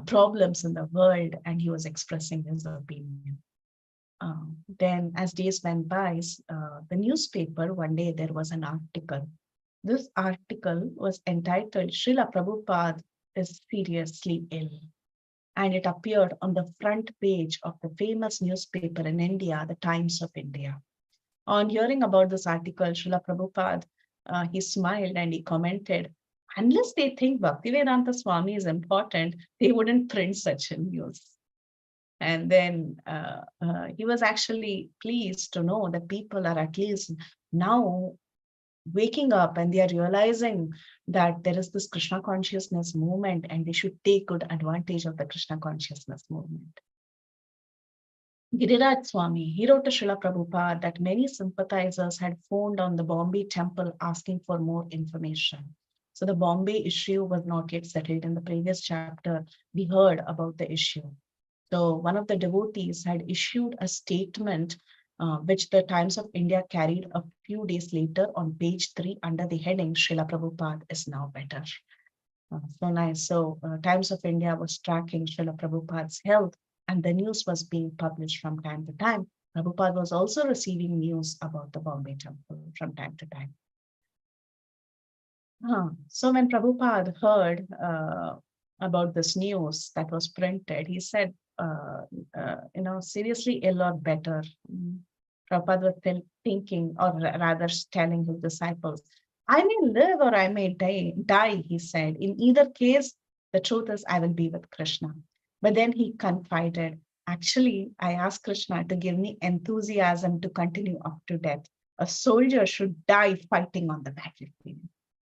problems in the world, and he was expressing his opinion. Then as days went by, the newspaper, one day there was an article. This article was entitled, Srila Prabhupada is seriously ill. And it appeared on the front page of the famous newspaper in India, the Times of India. On hearing about this article, Srila Prabhupada, he smiled and he commented, unless they think Bhaktivedanta Swami is important, they wouldn't print such a news. And then he was actually pleased to know that people are at least now waking up and they are realizing that there is this Krishna consciousness movement and they should take good advantage of the Krishna consciousness movement. Giriraj Swami, he wrote to Srila Prabhupada that many sympathizers had phoned on the Bombay temple asking for more information. So the Bombay issue was not yet settled. In the previous chapter, we heard about the issue. So one of the devotees had issued a statement which the Times of India carried a few days later on page 3 under the heading, Srila Prabhupada is now better. So nice. So Times of India was tracking Srila Prabhupada's health, and the news was being published from time to time. Prabhupada was also receiving news about the Bombay temple from time to time. So when Prabhupada heard about this news that was printed, he said, seriously ill or better. Prabhupada was thinking, or rather telling his disciples, I may live or I may die, he said. In either case, the truth is I will be with Krishna. But then he confided, actually, I asked Krishna to give me enthusiasm to continue up to death. A soldier should die fighting on the battlefield.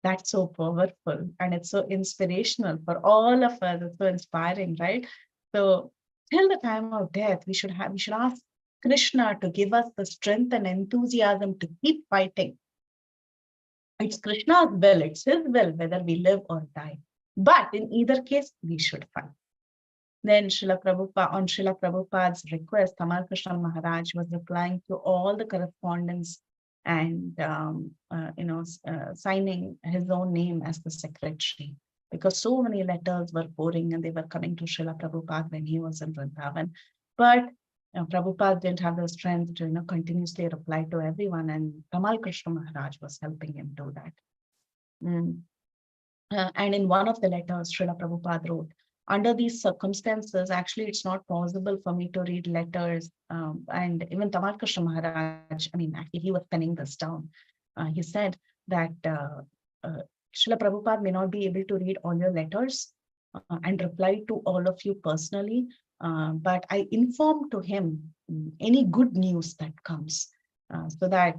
That's so powerful and it's so inspirational for all of us. It's so inspiring, right? So till the time of death, we should ask Krishna to give us the strength and enthusiasm to keep fighting. It's Krishna's will, it's his will, whether we live or die. But in either case, we should fight. Then Srila Prabhupada, on Srila Prabhupada's request, Tamal Krishna Maharaj was replying to all the correspondence and signing his own name as the secretary, because so many letters were pouring and they were coming to Srila Prabhupada when he was in Vrindavan. But Prabhupada didn't have the strength to continuously reply to everyone, and Tamal Krishna Maharaj was helping him do that. And in one of the letters, Srila Prabhupada wrote, under these circumstances, actually, it's not possible for me to read letters. And even Tamal Krishna Maharaj, actually, he was penning this down. He said that Srila Prabhupada may not be able to read all your letters and reply to all of you personally, but I inform to him any good news that comes, so that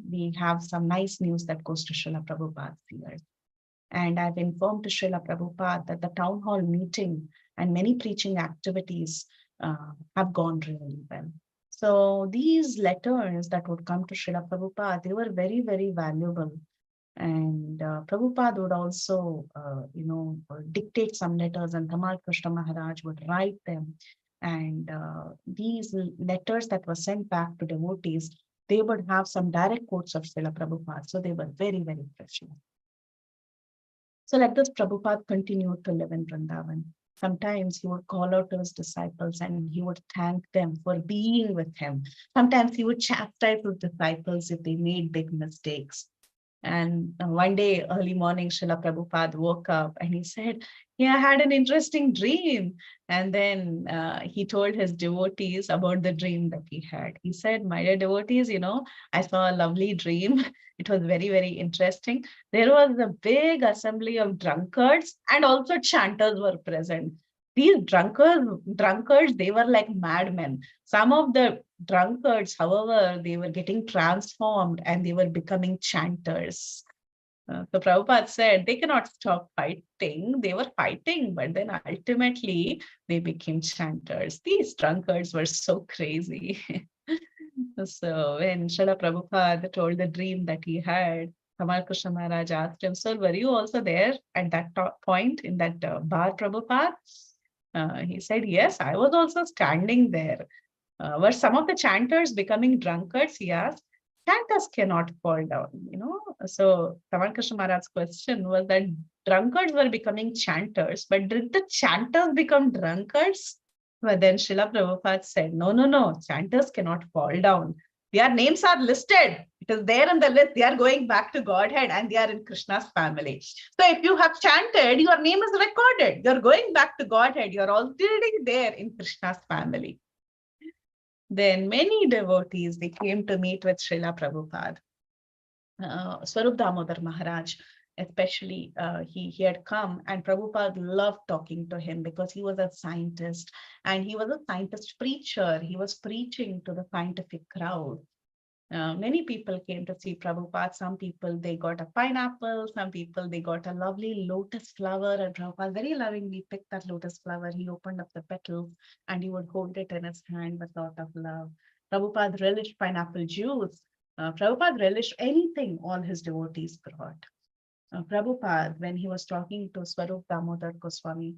we have some nice news that goes to Srila Prabhupada's ears. And I've informed to Srila Prabhupada that the town hall meeting and many preaching activities have gone really well. So these letters that would come to Srila Prabhupada, they were very, very valuable. And Prabhupada would also, dictate some letters, and Tamal Krishna Maharaj would write them. And these letters that were sent back to devotees, they would have some direct quotes of Srila Prabhupada. So they were very, very precious. So like this, Prabhupada continued to live in Vrindavan. Sometimes he would call out to his disciples and he would thank them for being with him. Sometimes he would chastise his disciples if they made big mistakes. And one day, early morning, Srila Prabhupada woke up and he said, yeah, I had an interesting dream. And then he told his devotees about the dream that he had. He said, my dear devotees, I saw a lovely dream. It was very, very interesting. There was a big assembly of drunkards and also chanters were present. These drunkards, they were like madmen. Some of the drunkards, however, they were getting transformed and they were becoming chanters. So Prabhupada said they cannot stop fighting. They were fighting, but then ultimately they became chanters. These drunkards were so crazy. So when Srila Prabhupada told the dream that he had, Tamal Krishna Maharaj asked him, sir, were you also there at that point in that bar, Prabhupada? He said, yes, I was also standing there. Were some of the chanters becoming drunkards? He asked. Chanters cannot fall down, So Tamal Krishna Maharaj's question was that drunkards were becoming chanters, but did the chanters become drunkards? But then Srila Prabhupada said, no, chanters cannot fall down. Their names are listed. It is there in the list. They are going back to Godhead and they are in Krishna's family. So if you have chanted, your name is recorded. You're going back to Godhead. You're already there in Krishna's family. Then many devotees, they came to meet with Srila Prabhupada. Swarup Damodar Maharaj, especially, he had come, and Prabhupada loved talking to him because he was a scientist and he was a scientist preacher. He was preaching to the scientific crowd. Many people came to see Prabhupada. Some people, they got a pineapple. Some people, they got a lovely lotus flower. And Prabhupada very lovingly picked that lotus flower. He opened up the petals and he would hold it in his hand with a lot of love. Prabhupada relished pineapple juice. Prabhupada relished anything all his devotees brought. Prabhupada, when he was talking to Swarup Damodar Goswami,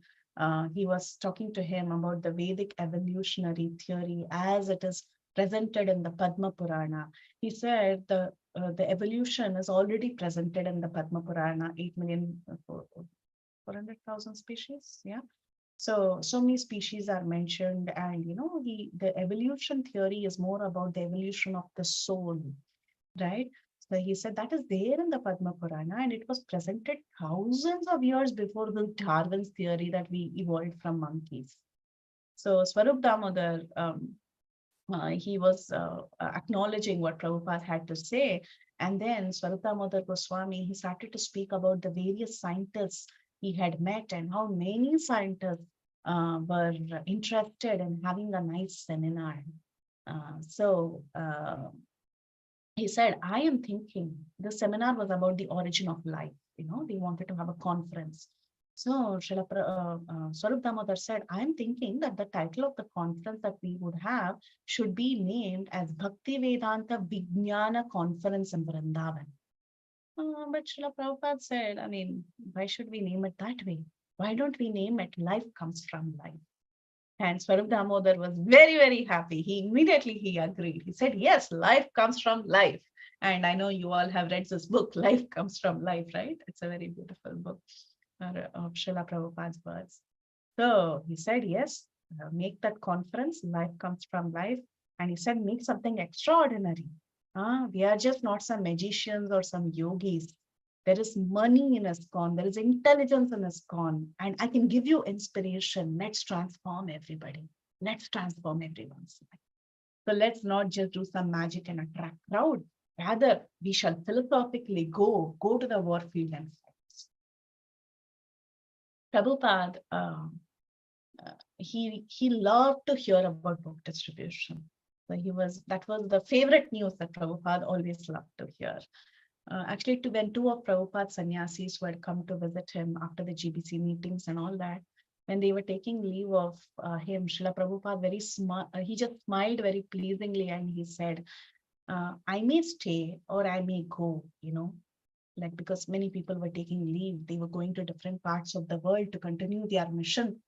he was talking to him about the Vedic evolutionary theory as it is presented in the Padma Purana. He said the evolution is already presented in the Padma Purana, 8,400,000 species. Yeah. So many species are mentioned, and the evolution theory is more about the evolution of the soul, right? So he said that is there in the Padma Purana, and it was presented thousands of years before the Darwin's theory that we evolved from monkeys. So Swarup Damodar, he was acknowledging what Prabhupada had to say. And then Swarup Damodar Goswami, he started to speak about the various scientists he had met and how many scientists were interested in having a nice seminar. He said, I am thinking, the seminar was about the origin of life. They wanted to have a conference. So Swarup Damodar said, I'm thinking that the title of the conference that we would have should be named as Bhakti Vedanta Vijnana Conference in Vrindavan. But Srila Prabhupada said, I mean, why should we name it that way? Why don't we name it Life Comes from Life? And Swarup Damodar was very, very happy. He agreed. He said, yes, life comes from life. And I know you all have read this book, Life Comes from Life, right? It's a very beautiful book of Srila Prabhupada's words. So he said, yes, make that conference, Life Comes from Life. And he said, make something extraordinary. We are just not some magicians or some yogis. There is money in ISKCON. There is intelligence in ISKCON. And I can give you inspiration. Let's transform everybody. Let's transform everyone's life. So let's not just do some magic and attract crowd. Rather, we shall philosophically go to the warfield and fight. Prabhupada, he loved to hear about book distribution. So that was the favorite news that Prabhupada always loved to hear. Actually, when two of Prabhupada's sannyasis who had come to visit him after the GBC meetings and all that, when they were taking leave of him, Srila Prabhupada he just smiled very pleasingly and he said, I may stay or I may go, like because many people were taking leave, they were going to different parts of the world to continue their mission.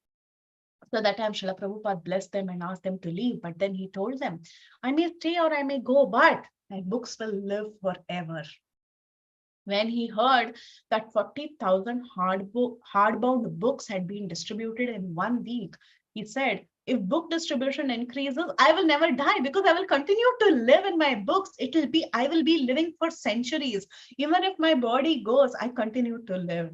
So that time Srila Prabhupada blessed them and asked them to leave. But then he told them, I may stay or I may go, but my books will live forever. When he heard that 40,000 hardbound books had been distributed in 1 week, he said, if book distribution increases, I will never die because I will continue to live in my books. I will be living for centuries. Even if my body goes, I continue to live.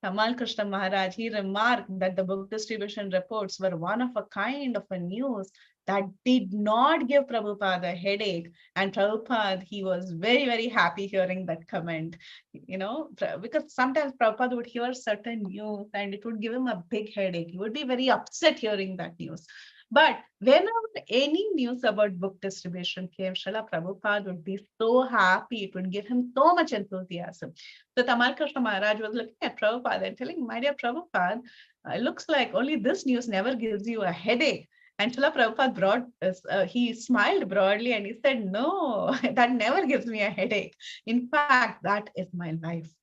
Tamal Krishna Maharaj, he remarked that the book distribution reports were one of a kind of a news that did not give Prabhupada a headache. And Prabhupada, he was very, very happy hearing that comment, because sometimes Prabhupada would hear certain news and it would give him a big headache. He would be very upset hearing that news. But whenever any news about book distribution came, Srila Prabhupada would be so happy. It would give him so much enthusiasm. So Tamal Krishna Maharaj was looking at Prabhupada and telling, my dear Prabhupada, it looks like only this news never gives you a headache. And Srila Prabhupada he smiled broadly and he said, no, that never gives me a headache. In fact, that is my life.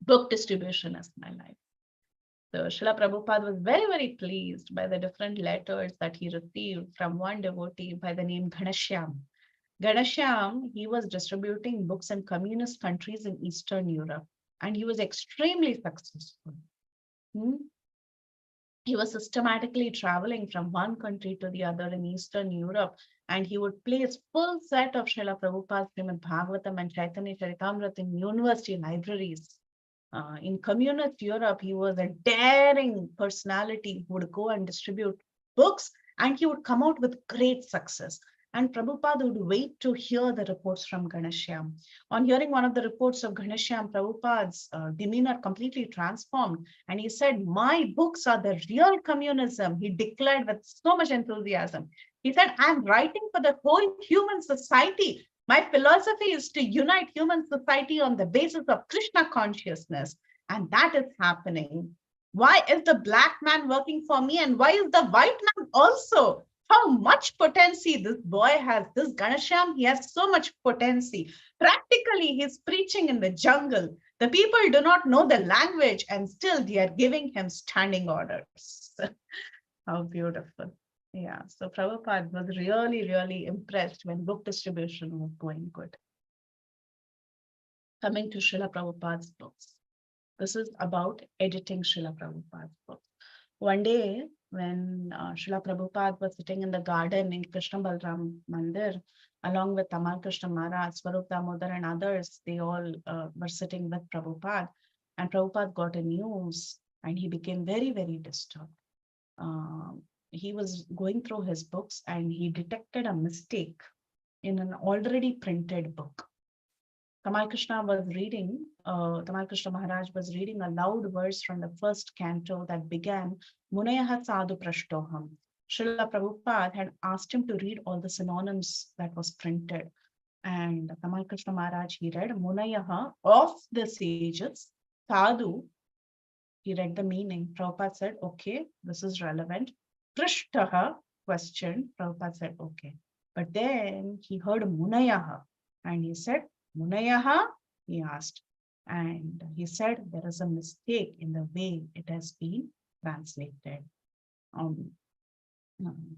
Book distribution is my life. So Srila Prabhupada was very, very pleased by the different letters that he received from one devotee by the name Ghanashyam. Ghanashyam, he was distributing books in communist countries in Eastern Europe, and he was extremely successful. He was systematically traveling from one country to the other in Eastern Europe, and he would place full set of Srila Prabhupada's Srimad Bhagavatam and Chaitanya Charitamrita in university libraries. In communist Europe, he was a daring personality who would go and distribute books, and he would come out with great success. And Prabhupada would wait to hear the reports from Ghanashyam. On hearing one of the reports of Ghanashyam, Prabhupada's demeanor completely transformed. And he said, my books are the real communism. He declared with so much enthusiasm. He said, I'm writing for the whole human society. My philosophy is to unite human society on the basis of Krishna consciousness. And that is happening. Why is the black man working for me? And why is the white man also? How much potency this boy has, this Ghanashyam, he has so much potency. Practically, he's preaching in the jungle. The people do not know the language and still they are giving him standing orders. How beautiful. Yeah, so Prabhupada was really, really impressed when book distribution was going good. Coming to Srila Prabhupada's books. This is about editing Srila Prabhupada's books. One day, when Srila Prabhupada was sitting in the garden in Krishna Balram Mandir, along with Tamal Krishna Maharaj, Swarup Damodar and others, they all were sitting with Prabhupada. And Prabhupada got a news and he became very, very disturbed. He was going through his books and he detected a mistake in an already printed book. Tamal Krishna Maharaj was reading a loud verse from the first canto that began, Munayaha Sadhu Prashtoham. Srila Prabhupada had asked him to read all the synonyms that was printed. And Tamal Krishna Maharaj, he read, Munayaha, of the sages, Sadhu, he read the meaning. Prabhupada said, okay, this is relevant. Prishtaha, question. Prabhupada said, okay. But then he heard Munayaha, and he said, Munayaha, he asked. And he said, there is a mistake in the way it has been translated.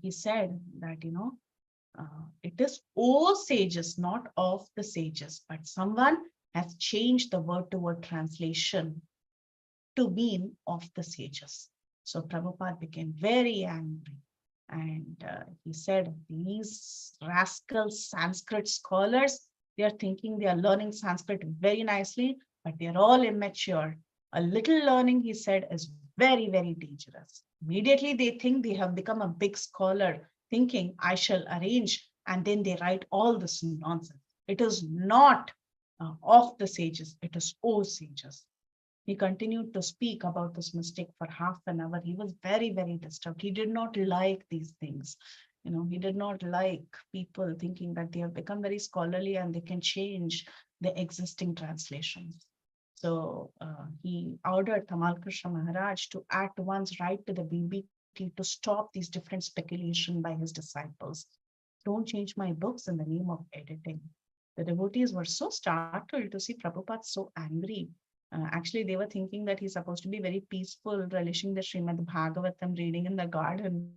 He said that, it is O sages, not of the sages, but someone has changed the word to word translation to mean of the sages. So Prabhupada became very angry, and he said, these rascal Sanskrit scholars, they are thinking they are learning Sanskrit very nicely, but they're all immature. A little learning, he said, is very, very dangerous. Immediately they think they have become a big scholar, thinking I shall arrange, and then they write all this nonsense. It is not of the sages, it is O sages. He continued to speak about this mistake for half an hour. He was very, very disturbed. He did not like these things. He did not like people thinking that they have become very scholarly and they can change the existing translations. So he ordered Tamal Krishna Maharaj to at once write to the BBT to stop these different speculation by his disciples. Don't change my books in the name of editing. The devotees were so startled to see Prabhupada so angry. Actually, they were thinking that he's supposed to be very peaceful, relishing the Srimad Bhagavatam, reading in the garden.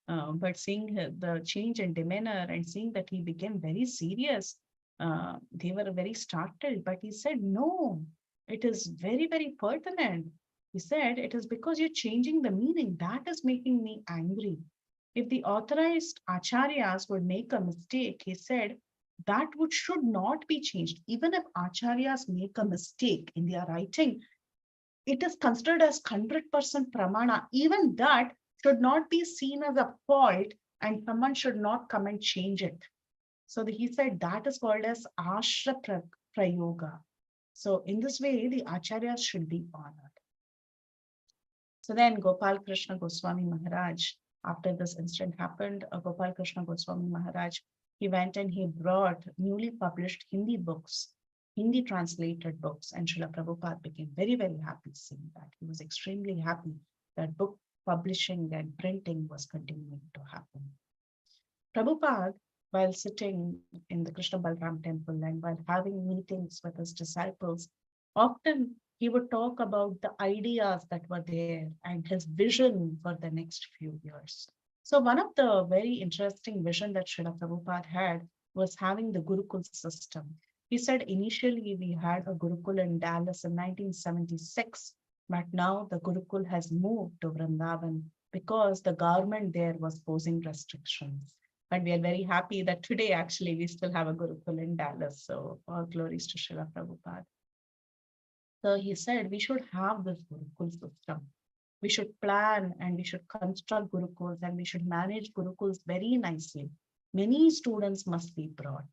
But seeing the change in demeanor and seeing that he became very serious, they were very startled. But he said, no, it is very, very pertinent. He said, it is because you're changing the meaning. That is making me angry. If the authorized acharyas would make a mistake, he said, that should not be changed. Even if acharyas make a mistake in their writing, it is considered as 100% pramana. Even that should not be seen as a fault, and someone should not come and change it. So he said that is called as ashra prayoga. So in this way, the acharyas should be honored. So then Gopal Krishna Goswami Maharaj, after this incident happened, Gopal Krishna Goswami Maharaj, he went and he brought newly published Hindi books, Hindi translated books, and Srila Prabhupada became very, very happy seeing that. He was extremely happy that book publishing and printing was continuing to happen. Prabhupada, while sitting in the Krishna Balram temple and while having meetings with his disciples, often he would talk about the ideas that were there and his vision for the next few years. So one of the very interesting vision that Srila Prabhupada had was having the Gurukul system. He said initially we had a Gurukul in Dallas in 1976, but now the Gurukul has moved to Vrindavan because the government there was posing restrictions. But we are very happy that today actually we still have a Gurukul in Dallas. So all glories to Srila Prabhupada. So he said we should have this Gurukul system. We should plan and we should construct Gurukuls and we should manage Gurukuls very nicely. Many students must be brought,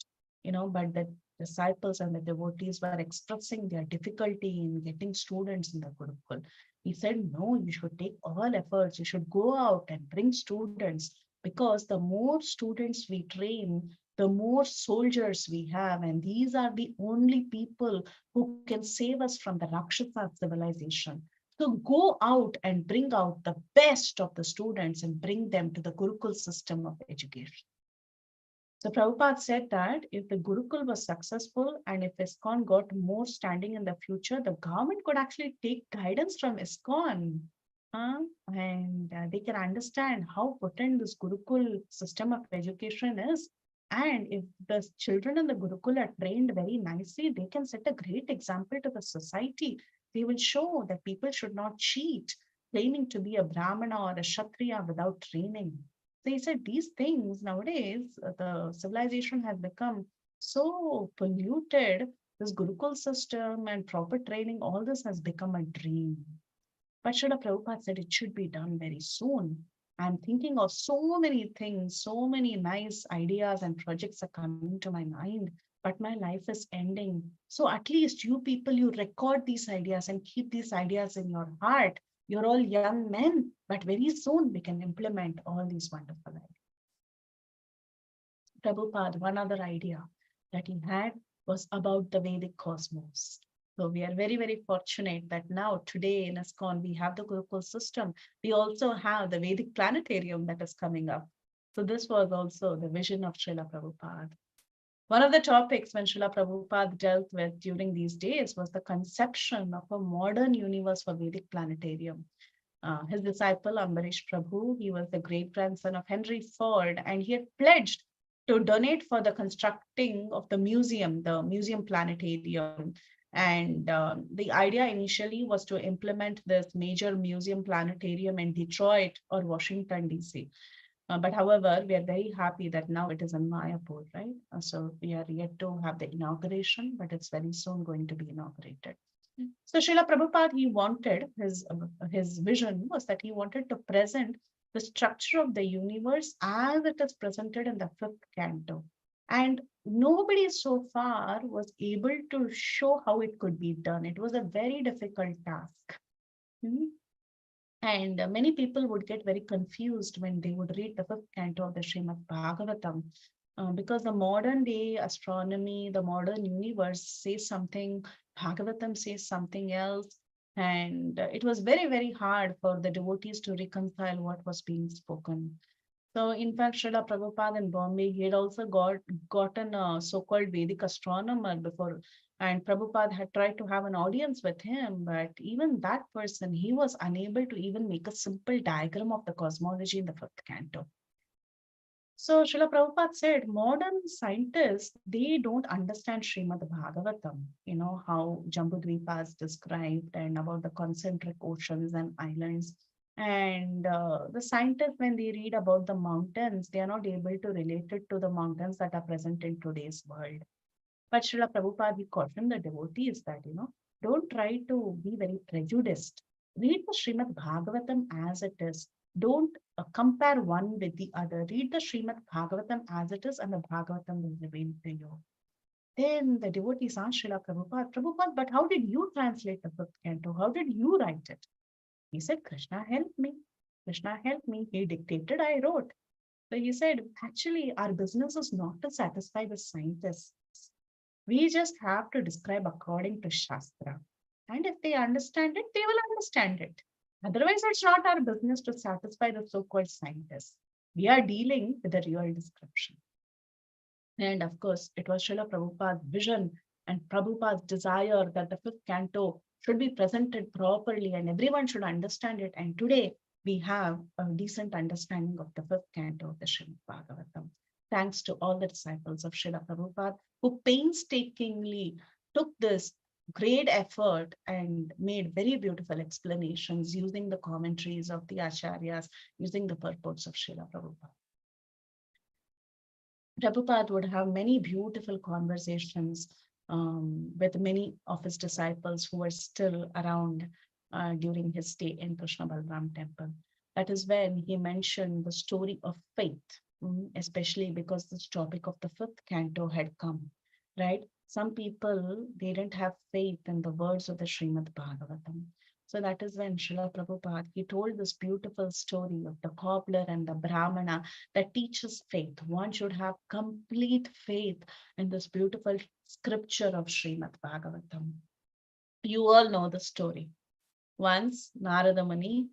but the disciples and the devotees were expressing their difficulty in getting students in the Gurukul. He said, no, you should take all efforts. You should go out and bring students, because the more students we train, the more soldiers we have. And these are the only people who can save us from the Rakshasa civilization. So go out and bring out the best of the students and bring them to the Gurukul system of education. So Prabhupada said that if the Gurukul was successful and if ISKCON got more standing in the future, the government could actually take guidance from ISKCON. And they can understand how potent this Gurukul system of education is. And if the children in the Gurukul are trained very nicely, they can set a great example to the society. They will show that people should not cheat, claiming to be a Brahmana or a Kshatriya without training. So he said these things nowadays, the civilization has become so polluted. This Gurukul system and proper training, all this has become a dream. But Srila Prabhupada said it should be done very soon. I'm thinking of so many things, so many nice ideas and projects are coming to my mind, but my life is ending. So at least you people, you record these ideas and keep these ideas in your heart. You're all young men, but very soon we can implement all these wonderful ideas. Prabhupada, one other idea that he had was about the Vedic cosmos. So we are very, very fortunate that now today in ISKCON, we have the Gurukul system. We also have the Vedic planetarium that is coming up. So this was also the vision of Srila Prabhupada. One of the topics when Srila Prabhupada dealt with during these days was the conception of a modern universe for Vedic planetarium. His disciple, Ambarish Prabhu, he was the great-grandson of Henry Ford, and he had pledged to donate for the constructing of the museum planetarium. And the idea initially was to implement this major museum planetarium in Detroit or Washington, D.C. But however, we are very happy that now it is in Mayapur, right? So we are yet to have the inauguration, but it's very soon going to be inaugurated. So Srila Prabhupada, he wanted, his vision was that he wanted to present the structure of the universe as it is presented in the 5th canto. And nobody so far was able to show how it could be done. It was a very difficult task. And many people would get very confused when they would read the 5th canto of the Srimad Bhagavatam, because the modern day astronomy, the modern universe says something, Bhagavatam says something else. And it was very, very hard for the devotees to reconcile what was being spoken. So in fact, Srila Prabhupada in Bombay, he had also gotten a so-called Vedic astronomer before, and Prabhupada had tried to have an audience with him, but even that person, he was unable to even make a simple diagram of the cosmology in the 5th canto. So Srila Prabhupada said, modern scientists, they don't understand Srimad Bhagavatam, how Jambudvipa is described and about the concentric oceans and islands. And the scientists, when they read about the mountains, they are not able to relate it to the mountains that are present in today's world. But Srila Prabhupada, he cautioned the devotees that, don't try to be very prejudiced. Read the Srimad Bhagavatam as it is. Don't compare one with the other. Read the Srimad Bhagavatam as it is, and the Bhagavatam will reveal to you. Then the devotees asked Srila Prabhupada, Prabhupada, but how did you translate the 5th canto? How did you write it? He said, Krishna helped me. Krishna helped me. He dictated, I wrote. So he said, actually, our business is not to satisfy the scientists. We just have to describe according to Shastra. And if they understand it, they will understand it. Otherwise, it's not our business to satisfy the so-called scientists. We are dealing with the real description. And of course, it was Srila Prabhupada's vision and Prabhupada's desire that the 5th canto should be presented properly and everyone should understand it. And today, we have a decent understanding of the 5th canto of the Srimad Bhagavatam. Thanks to all the disciples of Srila Prabhupada who painstakingly took this great effort and made very beautiful explanations using the commentaries of the Acharyas, using the purports of Srila Prabhupada. Prabhupada would have many beautiful conversations with many of his disciples who were still around during his stay in Krishna Balram temple. That is when he mentioned the story of faith, especially because this topic of the 5th canto had come, right? Some people, they didn't have faith in the words of the Srimad Bhagavatam. So that is when Srila Prabhupada, he told this beautiful story of the cobbler and the Brahmana that teaches faith. One should have complete faith in this beautiful scripture of Srimad Bhagavatam. You all know the story. Once Narada Muni,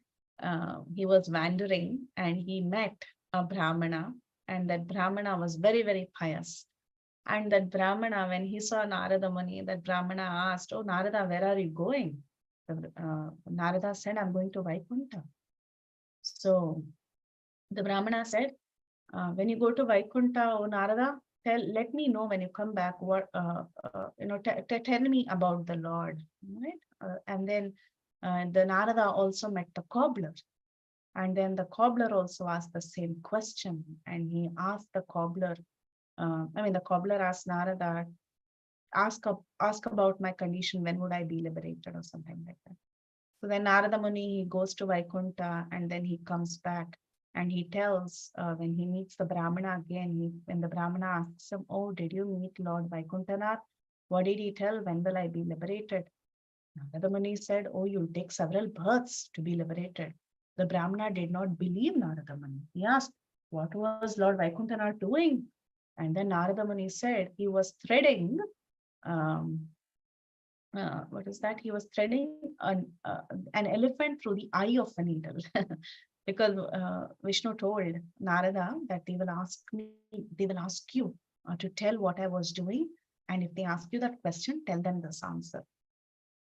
he was wandering and he met a Brahmana, and that Brahmana was very, very pious. And that Brahmana, when he saw Narada Muni, that Brahmana asked, oh, Narada, where are you going? Narada said, I'm going to Vaikuntha. So the Brahmana said, when you go to Vaikuntha, oh Narada, let me know when you come back, what, tell me about the Lord, right? And then the Narada also met the cobbler. And then the cobbler also asked the same question. And he asked the cobbler, the cobbler asked Narada, ask about my condition, when would I be liberated or something like that. So then Narada Muni, he goes to Vaikuntha and then he comes back and he tells, when he meets the Brahmana again, when the Brahmana asks him, oh, did you meet Lord Vaikuntanath? What did he tell? When will I be liberated? Narada Muni said, oh, you'll take several births to be liberated. The Brahmana did not believe Narada Muni. He asked, what was Lord Vaikuntanath doing? And then Narada Muni said he was threading what is that? He was threading an elephant through the eye of a needle. Because Vishnu told Narada that they will ask you to tell what I was doing. And if they ask you that question, tell them this answer.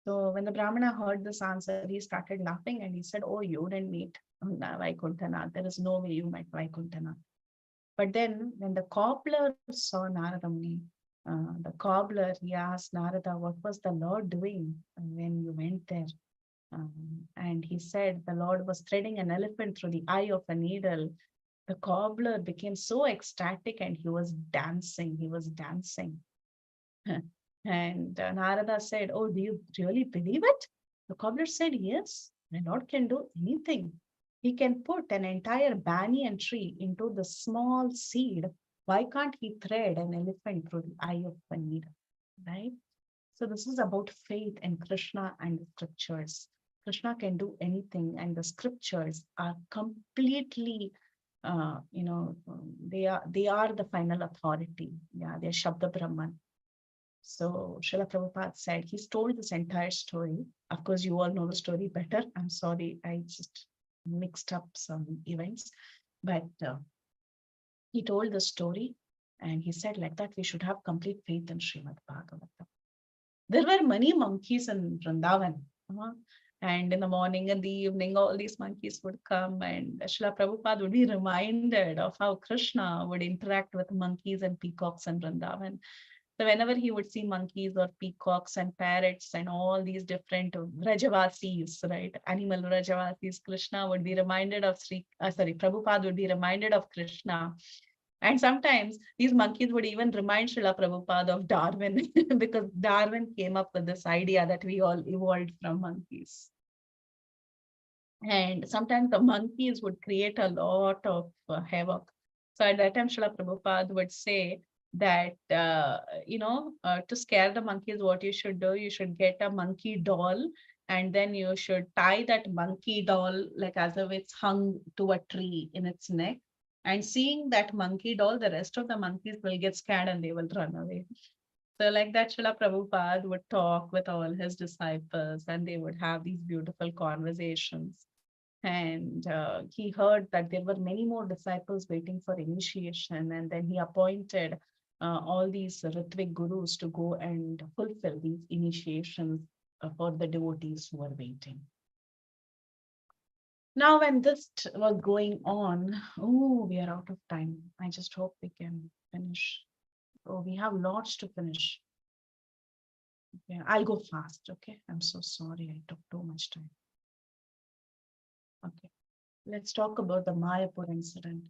So when the Brahmana heard this answer, he started laughing and he said, oh, you didn't meet Vaikunthanath. There is no way you met Vaikunthanath. But then when the cobbler saw Narada Muni, the cobbler, he asked Narada, what was the Lord doing when you went there? And he said the Lord was threading an elephant through the eye of a needle. The cobbler became so ecstatic and he was dancing. He was dancing. And Narada said, oh, do you really believe it? The cobbler said, yes, my Lord can do anything. He can put an entire banyan tree into the small seed. Why can't he thread an elephant through the eye of a needle? Right? So this is about faith in Krishna and the scriptures. Krishna can do anything, and the scriptures are completely, they are the final authority. Yeah, they're Shabda Brahman. So Srila Prabhupada said, he's told this entire story. Of course, you all know the story better. I'm sorry, I just mixed up some events. But he told the story and he said like that, we should have complete faith in Srimad Bhagavatam. There were many monkeys in Vrindavan. And in the morning and the evening, all these monkeys would come and Srila Prabhupada would be reminded of how Krishna would interact with monkeys and peacocks in Vrindavan. So whenever he would see monkeys or peacocks and parrots and all these different Rajavasis, right, animal Rajavasis, Krishna would be reminded of Prabhupada would be reminded of Krishna. And sometimes these monkeys would even remind Srila Prabhupada of Darwin because Darwin came up with this idea that we all evolved from monkeys. And sometimes the monkeys would create a lot of havoc. So at that time, Srila Prabhupada would say that, to scare the monkeys, what you should do, you should get a monkey doll and then you should tie that monkey doll like as if it's hung to a tree in its neck. And seeing that monkey doll, the rest of the monkeys will get scared and they will run away. So like that, Srila Prabhupada would talk with all his disciples and they would have these beautiful conversations. And he heard that there were many more disciples waiting for initiation. And then he appointed all these Ritvik gurus to go and fulfill these initiations for the devotees who were waiting. Now, when this was going on, we are out of time. I just hope we can finish. Oh, we have lots to finish. Okay, I'll go fast, okay? I'm so sorry, I took too much time. Okay, let's talk about the Mayapur incident.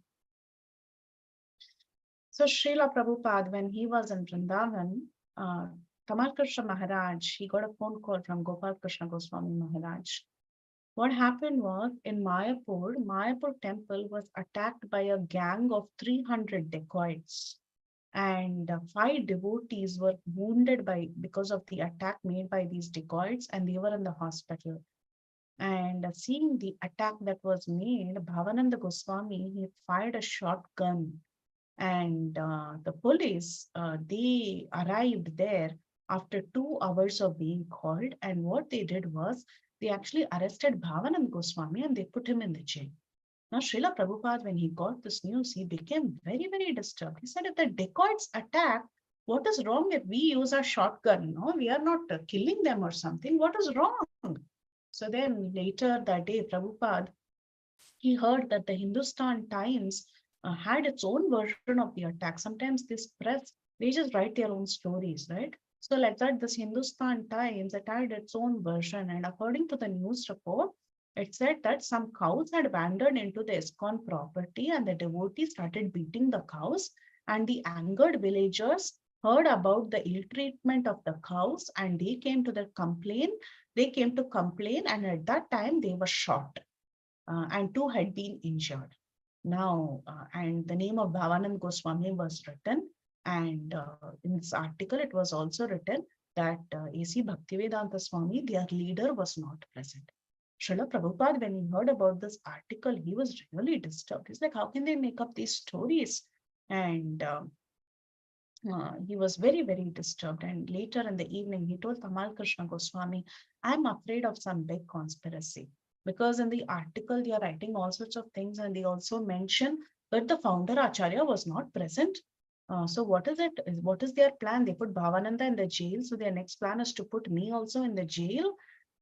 So Srila Prabhupada, when he was in Vrindavan, Tamal Krishna Maharaj, he got a phone call from Gopal Krishna Goswami Maharaj. What happened was in Mayapur temple was attacked by a gang of 300 dacoits. And 5 devotees were wounded because of the attack made by these dacoits, and they were in the hospital. And seeing the attack that was made, Bhavananda Goswami, he fired a shotgun. And the police, they arrived there after 2 hours of being called. And what they did was, they actually arrested Bhavananda Goswami and they put him in the jail. Now, Srila Prabhupada, when he got this news, he became very, very disturbed. He said, if the dacoits attack, what is wrong if we use our shotgun? No, we are not killing them or something. What is wrong? So then later that day, Prabhupada, he heard that the Hindustan Times had its own version of the attack. Sometimes this press, they just write their own stories, right? So like that, this Hindustan Times, it had its own version. And according to the news report, it said that some cows had wandered into the ISKCON property and the devotees started beating the cows. And the angered villagers heard about the ill treatment of the cows and they came to complain, and at that time they were shot and 2 had been injured. Now, and the name of Bhavananda Goswami was written, and in this article it was also written that A.C. Bhaktivedanta Swami, their leader, was not present. Srila Prabhupada, when he heard about this article, he was really disturbed. He's like, how can they make up these stories? And he was very, very disturbed. And later in the evening, he told Tamal Krishna Goswami, I'm afraid of some big conspiracy. Because in the article, they are writing all sorts of things, and they also mention that the founder Acharya was not present. So what is it? What is their plan? They put Bhavananda in the jail. So their next plan is to put me also in the jail.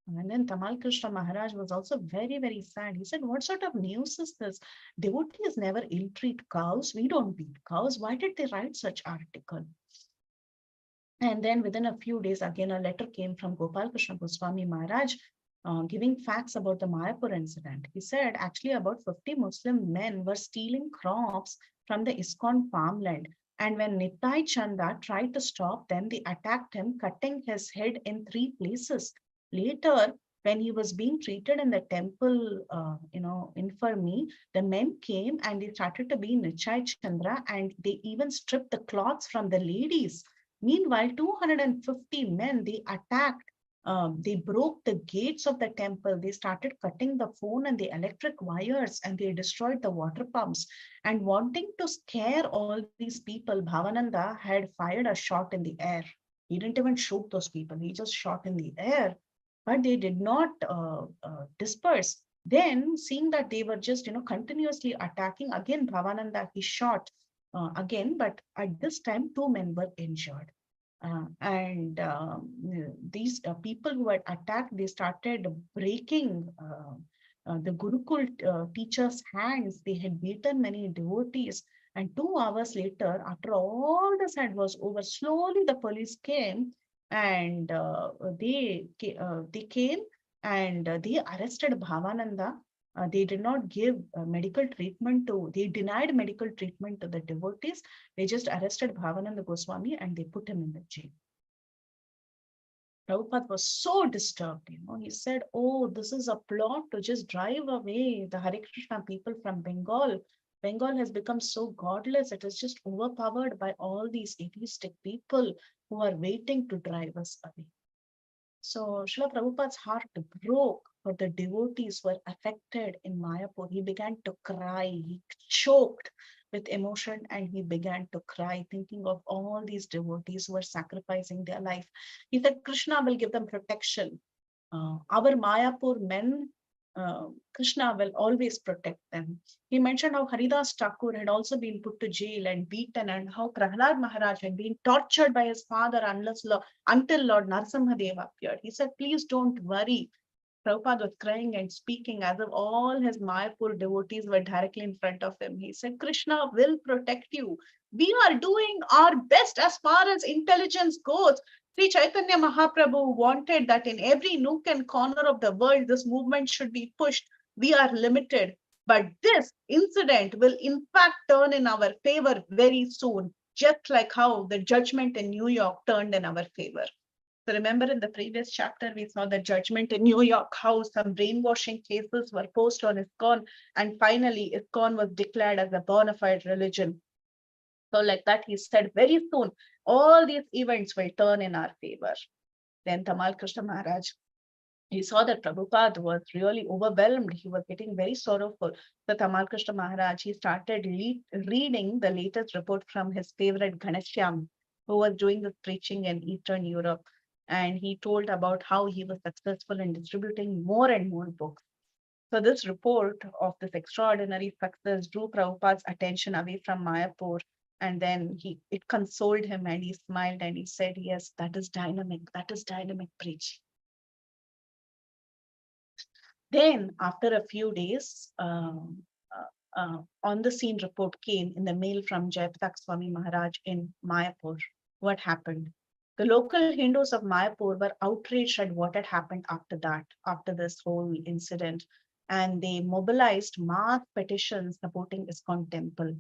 And then Tamal Krishna Maharaj was also very, very sad. He said, what sort of news is this? Devotees never ill-treat cows. We don't beat cows. Why did they write such article? And then within a few days, again, a letter came from Gopal Krishna Goswami Maharaj giving facts about the Mayapur incident. He said, actually, about 50 Muslim men were stealing crops from the ISKCON farmland. And when Nitai Chanda tried to stop them, they attacked him, cutting his head in 3 places. Later, when he was being treated in the temple, infirmary, the men came and they started to be Nitai Chandra, and they even stripped the cloths from the ladies. Meanwhile, 250 men, they attacked, they broke the gates of the temple. They started cutting the phone and the electric wires, and they destroyed the water pumps. And wanting to scare all these people, Bhavananda had fired a shot in the air. He didn't even shoot those people. He just shot in the air, but they did not disperse. Then, seeing that they were just, continuously attacking, again, Bhavananda, he shot again, but at this time, 2 men were injured. And these people who had attacked, they started breaking the Gurukul teachers' hands. They had beaten many devotees. And 2 hours later, after all this had was over, slowly the police came, and they came and they arrested Bhavananda. They did not give medical treatment they denied medical treatment to the devotees. They just arrested Bhavananda Goswami and they put him in the jail. Prabhupada was so disturbed, he said, oh, this is a plot to just drive away the Hare Krishna people from Bengal. Bengal has become so godless. It is just overpowered by all these atheistic people who are waiting to drive us away. So Srila Prabhupada's heart broke for the devotees who were affected in Mayapur. He began to cry. He choked with emotion and he began to cry, thinking of all these devotees who were sacrificing their life. He said, Krishna will give them protection. Our Mayapur men, Krishna will always protect them. He mentioned how Haridas Thakur had also been put to jail and beaten, and how Prahlad Maharaj had been tortured by his father until Lord Narasimhadeva appeared. He said, please don't worry. Prabhupada was crying and speaking as if all his Mayapur devotees were directly in front of him. He said, Krishna will protect you. We are doing our best as far as intelligence goes. Sri Chaitanya Mahaprabhu wanted that in every nook and corner of the world, this movement should be pushed. We are limited. But this incident will in fact turn in our favor very soon, just like how the judgment in New York turned in our favor. So remember in the previous chapter, we saw the judgment in New York, how some brainwashing cases were posed on ISKCON, and finally ISKCON was declared as a bona fide religion. So like that, he said, very soon, all these events will turn in our favor. Then Tamal Krishna Maharaj, he saw that Prabhupada was really overwhelmed. He was getting very sorrowful. So Tamal Krishna Maharaj, he started reading the latest report from his favorite Ganashyam, who was doing this preaching in Eastern Europe. And he told about how he was successful in distributing more and more books. So this report of this extraordinary success drew Prabhupada's attention away from Mayapur. And then it consoled him and he smiled and he said, yes, that is dynamic preaching. Then after a few days, on the scene report came in the mail from Jayapatak Swami Maharaj in Mayapur. What happened? The local Hindus of Mayapur were outraged at what had happened after this whole incident. And they mobilized mass petitions supporting ISKCON temple.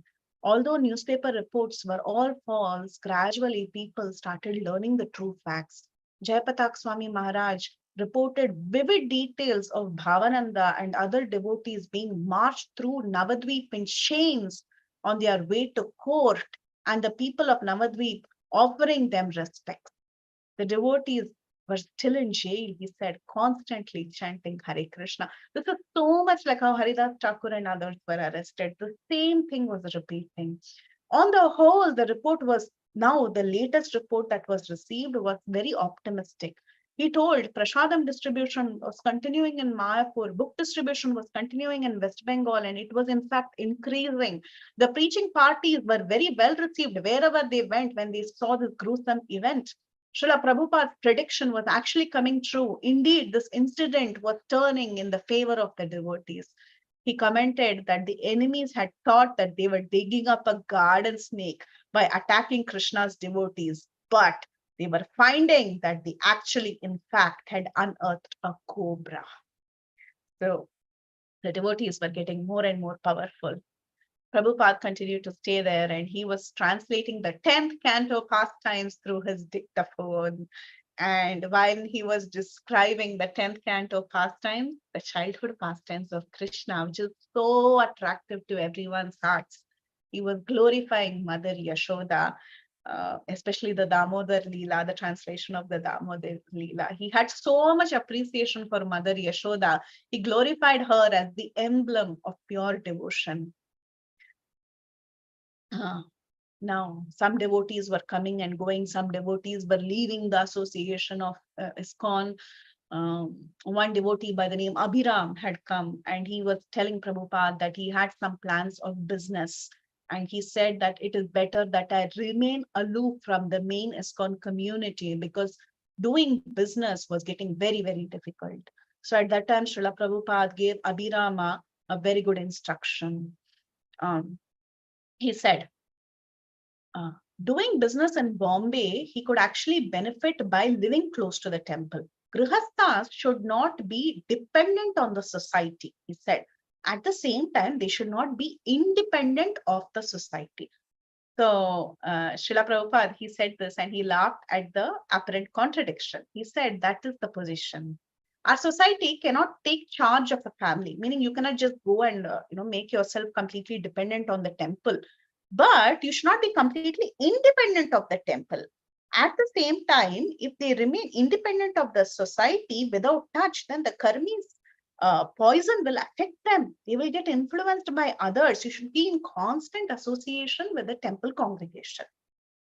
Although newspaper reports were all false, gradually people started learning the true facts. Jayapatak Swami Maharaj reported vivid details of Bhavananda and other devotees being marched through Navadvip in chains on their way to court, and the people of Navadvip offering them respect. The devotees were still in jail, he said, constantly chanting Hare Krishna. This is so much like how Haridas Thakur and others were arrested. The same thing was repeating. On the whole, the report was Now, the latest report that was received was very optimistic. He told Prashadam distribution was continuing in Mayapur, book distribution was continuing in West Bengal, and it was in fact increasing. The preaching parties were very well received wherever they went when they saw this gruesome event. Srila Prabhupada's prediction was actually coming true. Indeed, this incident was turning in the favor of the devotees. He commented that the enemies had thought that they were digging up a garden snake by attacking Krishna's devotees, but they were finding that they actually, in fact, had unearthed a cobra. So the devotees were getting more and more powerful. Prabhupada continued to stay there, and he was translating the 10th canto pastimes through his dictaphone. And while he was describing the 10th canto pastimes, the childhood pastimes of Krishna, which is so attractive to everyone's hearts, he was glorifying Mother Yashoda, especially the Damodar Leela, the translation of the Damodar Leela. He had so much appreciation for Mother Yashoda. He glorified her as the emblem of pure devotion. Now, some devotees were coming and going. Some devotees were leaving the association of ISKCON. One devotee by the name Abhiram had come, and he was telling Prabhupada that he had some plans of business. And he said that it is better that I remain aloof from the main ISKCON community because doing business was getting very, very difficult. So at that time, Srila Prabhupada gave Abhirama a very good instruction. He said, doing business in Bombay, he could actually benefit by living close to the temple. Grihasthas should not be dependent on the society, he said. At the same time, they should not be independent of the society. So Srila Prabhupada, he said this and he laughed at the apparent contradiction. He said, that is the position. Our society cannot take charge of a family, meaning you cannot just go and make yourself completely dependent on the temple. But you should not be completely independent of the temple. At the same time, if they remain independent of the society without touch, then the karmis poison will affect them. They will get influenced by others. You should be in constant association with the temple congregation.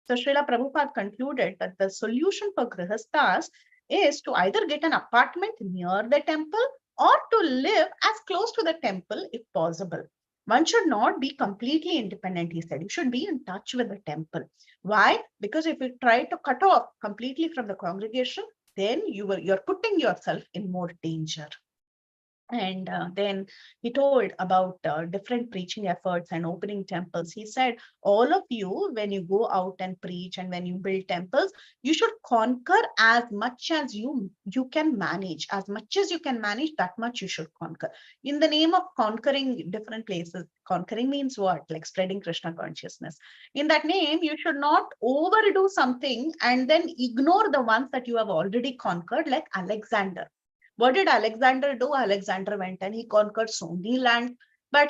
So Srila Prabhupada concluded that the solution for grihasthas is to either get an apartment near the temple or to live as close to the temple if possible. One should not be completely independent, he said. You should be in touch with the temple. Why? Because if you try to cut off completely from the congregation, then you're putting yourself in more danger. And then he told about different preaching efforts and opening temples. He said, all of you, when you go out and preach and when you build temples, you should conquer as much as you can manage. As much as you can manage, that much you should conquer. In the name of conquering different places, conquering means what? Like spreading Krishna consciousness. In that name, you should not overdo something and then ignore the ones that you have already conquered, like Alexander. What did Alexander do? Alexander went and he conquered so many lands. But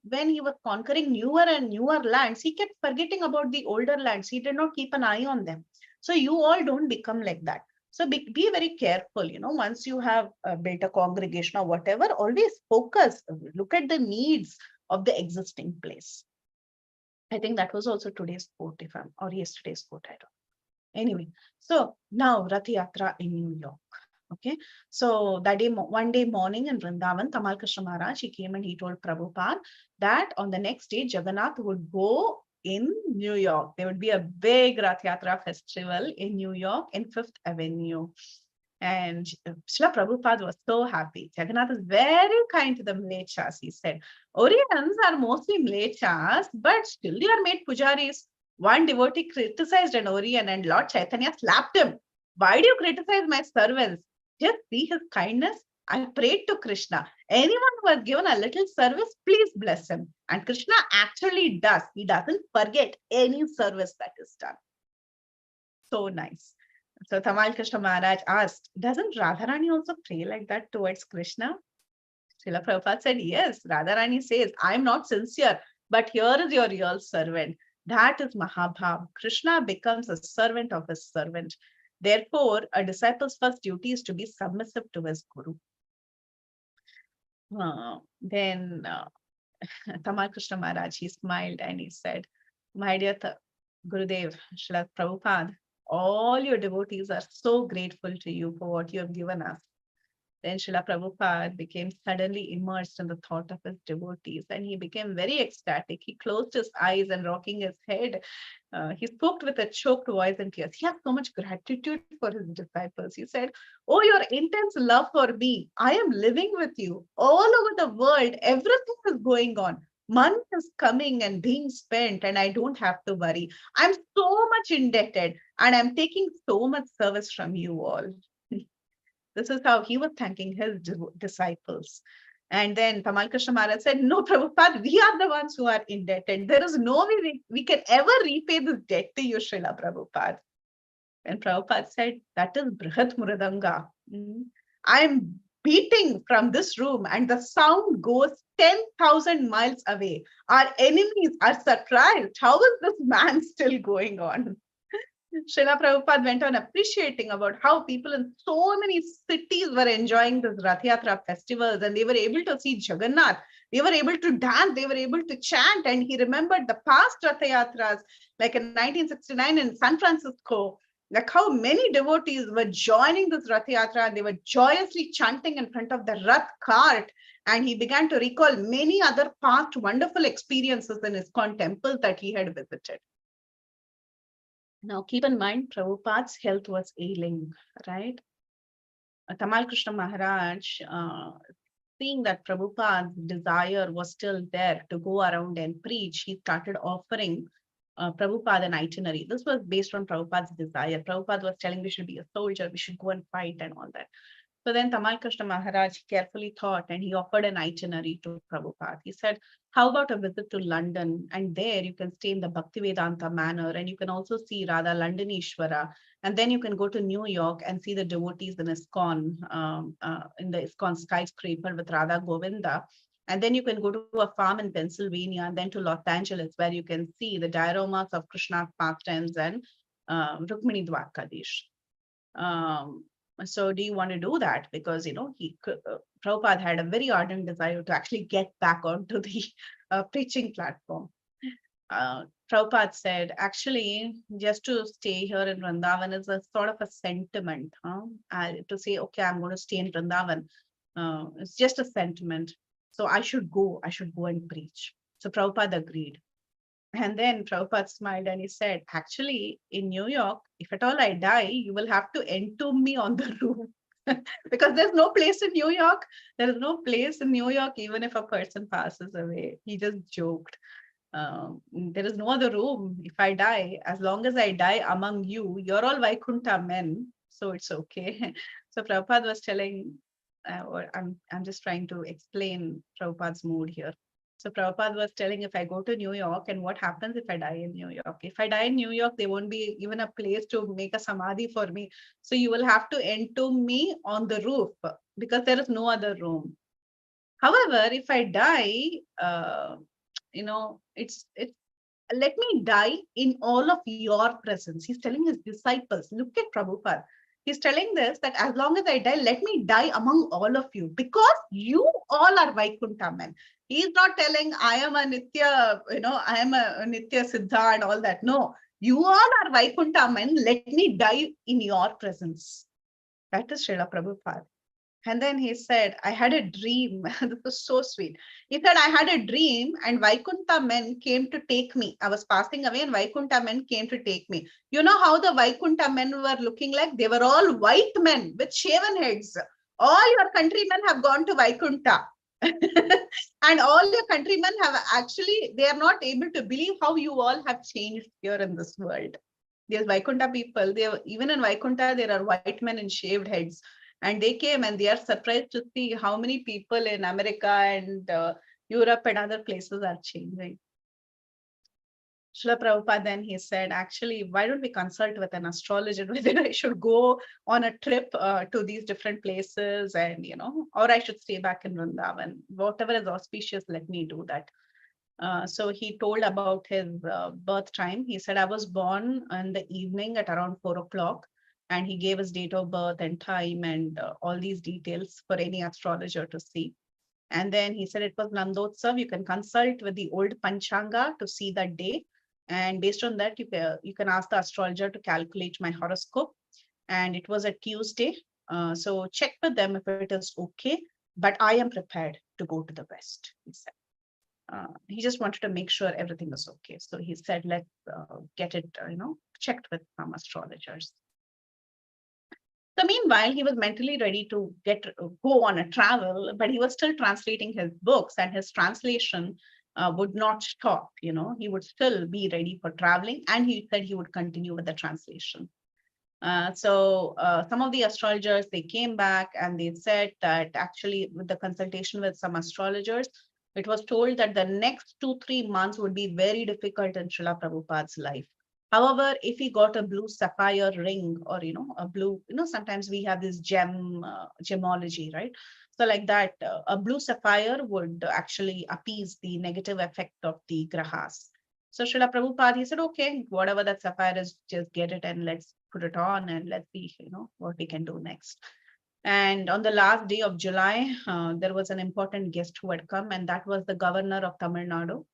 when he was conquering newer and newer lands, he kept forgetting about the older lands. He did not keep an eye on them. So you all don't become like that. So be very careful, once you have built a congregation or whatever, always focus, look at the needs of the existing place. I think that was also today's quote, or yesterday's quote, I don't know. Anyway, so now Rath Yatra in New York. Okay, so that day, one day morning in Vrindavan, Tamal Krishna Maharaj, he came and he told Prabhupada that on the next day, Jagannath would go in New York. There would be a big Rath Yatra festival in New York in 5th Avenue. And Srila Prabhupada was so happy. Jagannath is very kind to the Mlechas, he said. Oriens are mostly Mlechas, but still they are made pujaris. One devotee criticized an Orian and Lord Chaitanya slapped him. Why do you criticize my servants? Just see his kindness. I prayed to Krishna. Anyone who has given a little service, please bless him. And Krishna actually does. He doesn't forget any service that is done. So nice. So Tamal Krishna Maharaj asked, doesn't Radharani also pray like that towards Krishna? Srila Prabhupada said, yes. Radharani says, I'm not sincere, but here is your real servant. That is Mahabhav. Krishna becomes a servant of his servant. Therefore, a disciple's first duty is to be submissive to his guru. Then Tamal Krishna Maharaj, he smiled and he said, my dear Gurudev, Srila Prabhupada, all your devotees are so grateful to you for what you have given us. Then Srila Prabhupada became suddenly immersed in the thought of his devotees, and he became very ecstatic. He closed his eyes and rocking his head, he spoke with a choked voice and tears. He had so much gratitude for his disciples. He said, "Oh, your intense love for me. I am living with you. All over the world, everything is going on. Money is coming and being spent, and I don't have to worry. I'm so much indebted, and I'm taking so much service from you all." This is how he was thanking his disciples. And then Tamal Krishna Maharaj said, "No, Prabhupada, we are the ones who are indebted. There is no way we can ever repay this debt to you, Srila Prabhupada." And Prabhupada said, "That is Brihat Muradanga. I'm beating from this room and the sound goes 10,000 miles away. Our enemies are surprised. How is this man still going on?" Srila Prabhupada went on appreciating about how people in so many cities were enjoying this Rath Yatra festivals, and they were able to see Jagannath. They were able to dance, they were able to chant, and he remembered the past Rath Yatras, like in 1969 in San Francisco, like how many devotees were joining this Rath Yatra, and they were joyously chanting in front of the Rath cart. And he began to recall many other past wonderful experiences in ISKCON temples that he had visited. Now, keep in mind, Prabhupada's health was ailing, right? Tamal Krishna Maharaj, seeing that Prabhupada's desire was still there to go around and preach, he started offering Prabhupada an itinerary. This was based on Prabhupada's desire. Prabhupada was telling we should be a soldier, we should go and fight and all that. So then Tamal Krishna Maharaj carefully thought, and he offered an itinerary to Prabhupada. He said, "How about a visit to London? And there you can stay in the Bhaktivedanta Manor, and you can also see Radha Londonishwara. And then you can go to New York and see the devotees in ISKCON, in the ISKCON skyscraper with Radha Govinda. And then you can go to a farm in Pennsylvania, and then to Los Angeles, where you can see the dioramas of Krishna's pastimes and Rukmini Dwarkadish. So do you want to do that?" Because, Prabhupada had a very ardent desire to actually get back onto the preaching platform. Prabhupada said, "Actually, just to stay here in Vrindavan is a sort of a sentiment. To say, okay, I'm going to stay in Vrindavan. It's just a sentiment. So I should go and preach." So Prabhupada agreed. And then Prabhupada smiled and he said, "Actually, in New York, if at all I die, you will have to entomb me on the roof." Because there's no place in New York. There is no place in New York, even if a person passes away. He just joked. There is no other room. If I die, as long as I die among you, you're all Vaikuntha men, so it's okay. So Prabhupada was telling, or I'm just trying to explain Prabhupada's mood here. So Prabhupada was telling, if I go to New York, and what happens if I die in New York? If I die in New York, there won't be even a place to make a samadhi for me. So you will have to entomb me on the roof because there is no other room. However, if I die, it's let me die in all of your presence. He's telling his disciples, look at Prabhupada. He's telling this, that as long as I die, let me die among all of you, because you all are Vaikuntha men. He's not telling I am a Nitya, I am a Nitya Siddha and all that. No, you all are Vaikuntha men. Let me die in your presence. That is Srila Prabhupada. And then he said, I had a dream. This was so sweet. He said, I had a dream and Vaikuntha men came to take me. I was passing away and Vaikuntha men came to take me. You know how the Vaikuntha men were looking like? They were all white men with shaven heads. All your countrymen have gone to Vaikuntha. And all your countrymen have actually, they are not able to believe how you all have changed here in this world. These Vaikuntha people, even in Vaikuntha, there are white men in shaved heads. And they came and they are surprised to see how many people in America and Europe and other places are changing. Srila Prabhupada then he said, actually, why don't we consult with an astrologer whether I should go on a trip to these different places and, or I should stay back in Vrindavan. Whatever is auspicious, let me do that. So he told about his birth time. He said, I was born in the evening at around 4 o'clock. And he gave his date of birth and time and all these details for any astrologer to see. And then he said it was Nandotsav. You can consult with the old Panchanga to see that day. And based on that, you can ask the astrologer to calculate my horoscope. And it was a Tuesday. So check with them if it is okay, but I am prepared to go to the West, he said. He just wanted to make sure everything is okay. So he said, let's get it, checked with some astrologers. So meanwhile, he was mentally ready to go on a travel, but he was still translating his books, and his translation would not stop. He would still be ready for traveling, and he said he would continue with the translation. So some of the astrologers, they came back and they said that actually with the consultation with some astrologers, it was told that the next 2-3 months would be very difficult in Srila Prabhupada's life. However, if he got a blue sapphire ring, or, a blue, sometimes we have this gemology, right? So like that, a blue sapphire would actually appease the negative effect of the grahas. So Srila Prabhupada, he said, okay, whatever that sapphire is, just get it and let's put it on and let's see, what we can do next. And on the last day of July, there was an important guest who had come, and that was the governor of Tamil Nadu,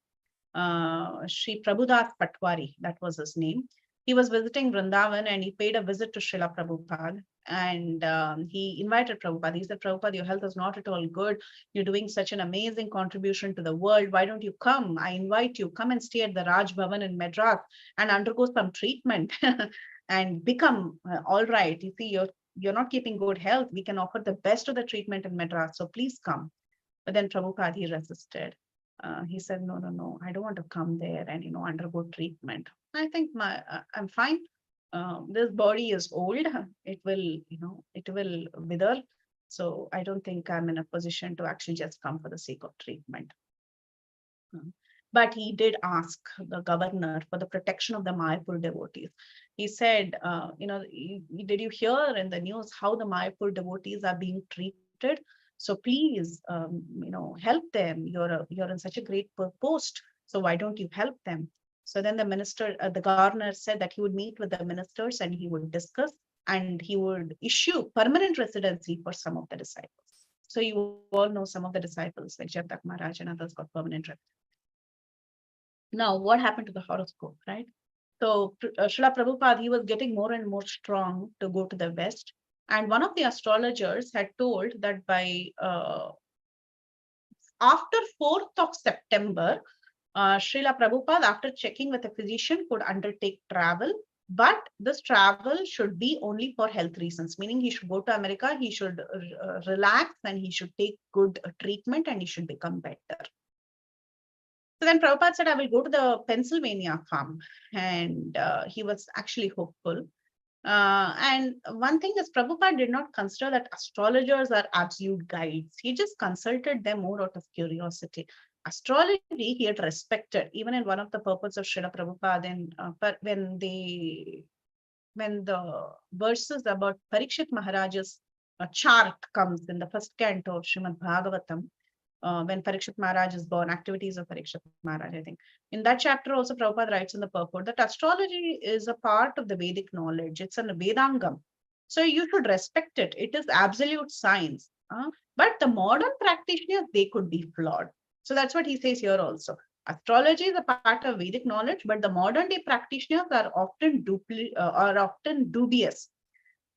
Sri Prabhudas Patwari, that was his name. He was visiting Vrindavan and he paid a visit to Srila Prabhupada, and he invited Prabhupada. He said, Prabhupada, your health is not at all good. You're doing such an amazing contribution to the world. Why don't you come? I invite you. Come and stay at the Raj Bhavan in Madras and undergo some treatment and become all right. You see, you're not keeping good health. We can offer the best of the treatment in Madras. So please come. But then Prabhupada, he resisted. He said, no, I don't want to come there and, undergo treatment. I think I'm fine. This body is old. It will wither. So I don't think I'm in a position to actually just come for the sake of treatment. But he did ask the governor for the protection of the Mayapur devotees. He said, did you hear in the news how the Mayapur devotees are being treated? So please, help them. You're in such a great post. So why don't you help them? So then the minister, the governor said that he would meet with the ministers and he would discuss, and he would issue permanent residency for some of the disciples. So you all know some of the disciples like Jagtak Maharaj and others got permanent residency. Now, what happened to the horoscope, right? So Srila Prabhupada, he was getting more and more strong to go to the West. And one of the astrologers had told that by after 4th of September, Srila Prabhupada, after checking with a physician, could undertake travel. But this travel should be only for health reasons, meaning he should go to America, he should relax, and he should take good treatment, and he should become better. So then Prabhupada said, I will go to the Pennsylvania farm. And he was actually hopeful. And one thing is, Prabhupada did not consider that astrologers are absolute guides. He just consulted them more out of curiosity. Astrology, he had respected. Even in one of the purports of Srila Prabhupada, when the verses about Parikshit Maharaj's chart comes in the first canto of Srimad Bhagavatam, when Parikshit Maharaj is born, activities of Parikshit Maharaj, I think. In that chapter also, Prabhupada writes in the purport that astrology is a part of the Vedic knowledge. It's a Vedangam. So you should respect it. It is absolute science. But the modern practitioners, they could be flawed. So that's what he says here also. Astrology is a part of Vedic knowledge, but the modern day practitioners are often dubious.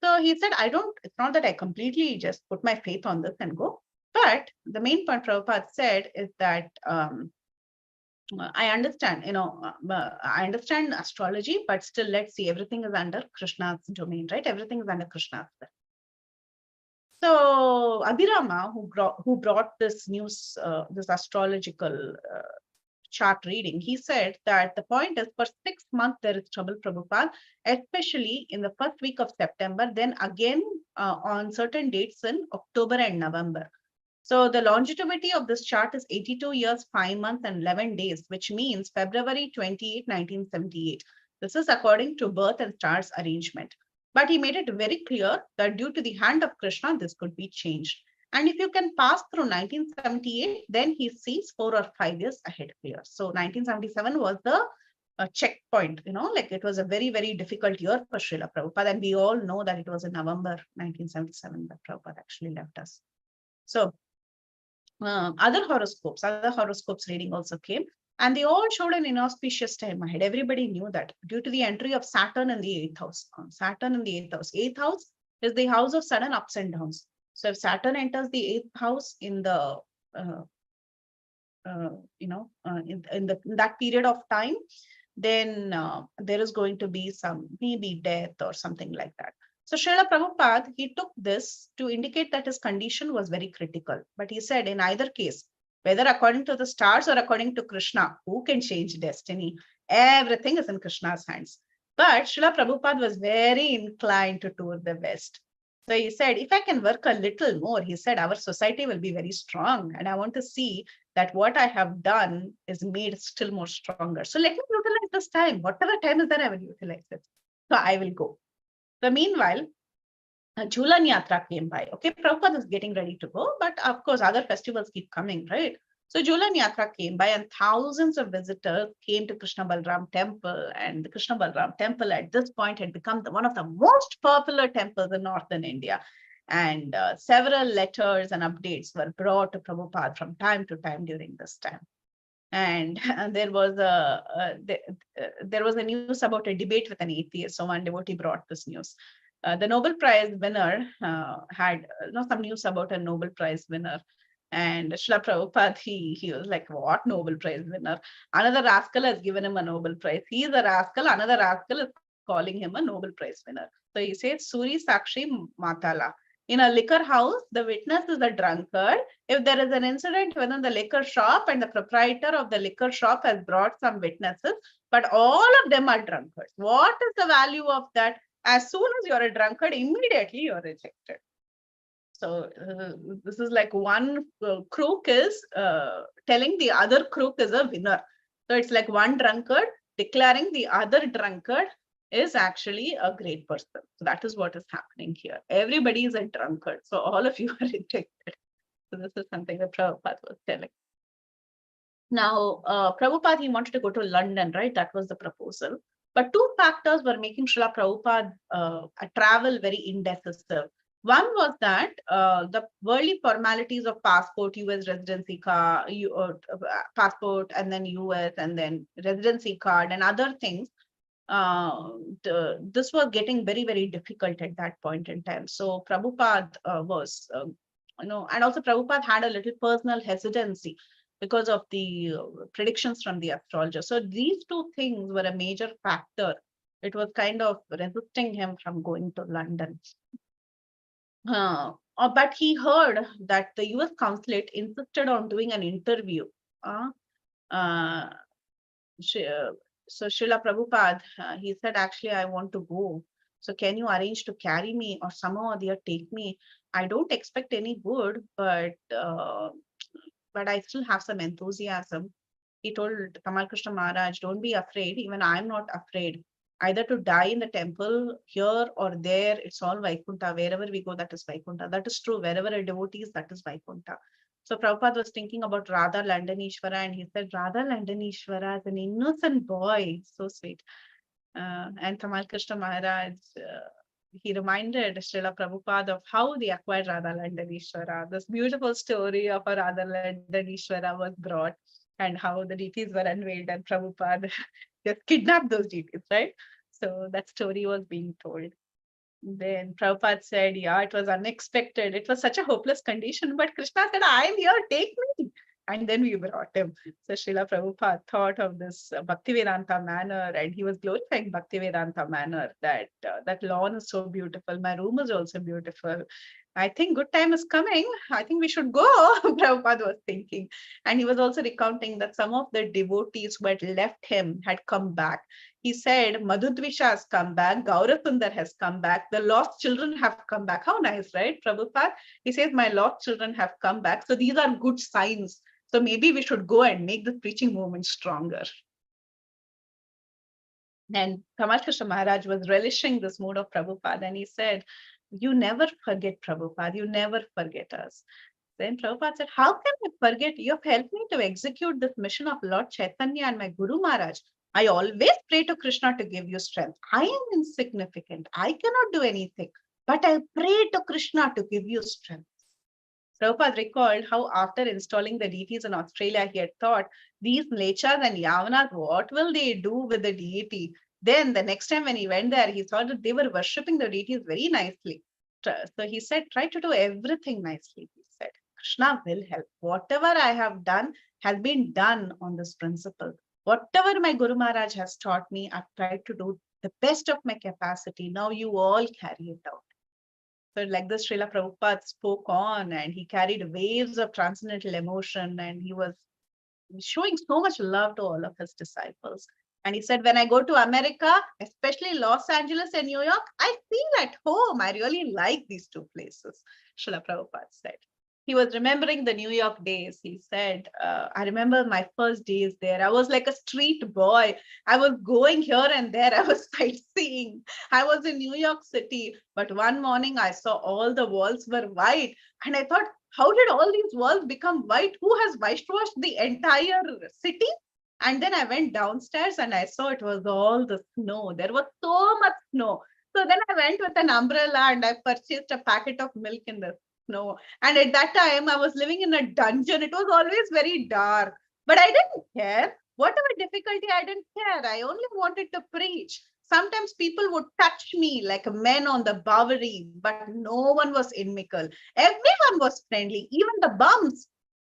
So he said, it's not that I completely just put my faith on this and go. But the main point Prabhupada said is that I understand, I understand astrology, but still, let's see, everything is under Krishna's domain, right? Everything is under Krishna's. So Abhirama, who brought this news, this astrological chart reading, he said that the point is, for 6 months there is trouble, Prabhupada, especially in the first week of September, then again on certain dates in October and November. So the longevity of this chart is 82 years, 5 months, and 11 days, which means February 28, 1978. This is according to birth and stars arrangement. But he made it very clear that due to the hand of Krishna, this could be changed. And if you can pass through 1978, then he sees 4 or 5 years ahead here. So 1977 was the checkpoint, like it was a very, very difficult year for Srila Prabhupada. And we all know that it was in November 1977 that Prabhupada actually left us. So other horoscopes reading also came. And they all showed an inauspicious time ahead. Everybody knew that due to the entry of Saturn in the 8th house. Saturn in the 8th house. 8th house is the house of sudden ups and downs. So if Saturn enters the 8th house in the in that period of time, then there is going to be some maybe death or something like that. So Srila Prabhupada, he took this to indicate that his condition was very critical. But he said in either case, whether according to the stars or according to Krishna, who can change destiny? Everything is in Krishna's hands. But Srila Prabhupada was very inclined to tour the West. So he said, if I can work a little more, he said, our society will be very strong. And I want to see that what I have done is made still more stronger. So let me utilize this time. Whatever time is there, I will utilize it. So I will go. So meanwhile, Jhulan Yatra came by. Okay, Prabhupada is getting ready to go, but of course, other festivals keep coming, right? So Jhulan Yatra came by and thousands of visitors came to Krishna Balram temple. And the Krishna Balram temple at this point had become one of the most popular temples in northern India. And several letters and updates were brought to Prabhupada from time to time during this time. And there was a news about a debate with an atheist. So one devotee brought this news. The Nobel Prize winner had some news about a Nobel Prize winner. And Srila Prabhupada, he was like, what Nobel Prize winner? Another rascal has given him a Nobel Prize. He is a rascal. Another rascal is calling him a Nobel Prize winner. So he says, Suri Sakshi Matala. In a liquor house, the witness is a drunkard. If there is an incident within the liquor shop and the proprietor of the liquor shop has brought some witnesses, but all of them are drunkards. What is the value of that? As soon as you're a drunkard, immediately you're rejected. So this is like one crook is telling the other crook is a winner. So it's like one drunkard declaring the other drunkard is actually a great person. So that is what is happening here. Everybody is a drunkard. So all of you are rejected. So this is something that Prabhupada was telling. Now, Prabhupada, he wanted to go to London, right? That was the proposal. But two factors were making Srila Prabhupada travel very indecisive. One was that the worldly formalities of passport, US residency card, passport, and then US, and then residency card, and other things. This was getting very, very difficult at that point in time. So Prabhupada was, and also Prabhupada had a little personal hesitancy because of the predictions from the astrologer. So these two things were a major factor. It was kind of resisting him from going to London. But he heard that the US consulate insisted on doing an interview. So Srila Prabhupada, he said, actually, I want to go. So can you arrange to carry me or somehow or the other take me? I don't expect any good, but I still have some enthusiasm. He told Tamal Krishna Maharaj, don't be afraid. Even I'm not afraid. Either to die in the temple here or there, it's all Vaikuntha. Wherever we go, that is Vaikuntha. That is true. Wherever a devotee is, that is Vaikuntha. So Prabhupada was thinking about Radha Landanishwara, and he said, Radha Landanishwara is an innocent boy. So sweet. And Tamal Krishna Maharaj, he reminded Srila Prabhupada of how they acquired Radha Landanishwara. This beautiful story of a Radha Landanishwara was brought, and how the deities were unveiled, and Prabhupada just kidnapped those deities, right? So that story was being told. Then Prabhupada said, yeah, it was unexpected. It was such a hopeless condition, but Krishna said, I'm here, take me. And then we brought him. So Srila Prabhupada thought of this Bhaktivedanta manner, and he was glorifying Bhaktivedanta manner, that that lawn is so beautiful. My room is also beautiful. I think good time is coming. I think we should go, Prabhupada was thinking. And he was also recounting that some of the devotees who had left him had come back. He said, Madhudvisha has come back, Gaurasundar has come back, the lost children have come back. How nice, right, Prabhupada? He says, my lost children have come back. So these are good signs. So maybe we should go and make the preaching movement stronger. And Tamal Krishna Maharaj was relishing this mood of Prabhupada, and he said, you never forget Prabhupada, you never forget us. Then Prabhupada said, how can I forget? You have helped me to execute this mission of Lord Chaitanya and my Guru Maharaj. I always pray to Krishna to give you strength. I am insignificant. I cannot do anything, but I pray to Krishna to give you strength. Prabhupada recalled how after installing the deities in Australia, he had thought, these Lechas and Yavanas, what will they do with the deity? Then the next time when he went there, he saw that they were worshipping the deities very nicely. So he said, try to do everything nicely, he said. Krishna will help. Whatever I have done has been done on this principle. Whatever my Guru Maharaj has taught me, I've tried to do the best of my capacity. Now you all carry it out. So like this, Srila Prabhupada spoke on, and he carried waves of transcendental emotion, and he was showing so much love to all of his disciples. And he said, when I go to America, especially Los Angeles and New York, I feel at home. I really like these two places, Srila Prabhupada said. He was remembering the New York days. He said, I remember my first days there. I was like a street boy. I was going here and there. I was sightseeing. I was in New York City. But one morning I saw all the walls were white. And I thought, how did all these walls become white? Who has whitewashed the entire city? And then I went downstairs and I saw it was all the snow. There was so much snow. So then I went with an umbrella and I purchased a packet of milk in the snow. And at that time, I was living in a dungeon. It was always very dark, but I didn't care. Whatever difficulty, I didn't care. I only wanted to preach. Sometimes people would touch me like men on the Bowery, but no one was inimical. Everyone was friendly, even the bums.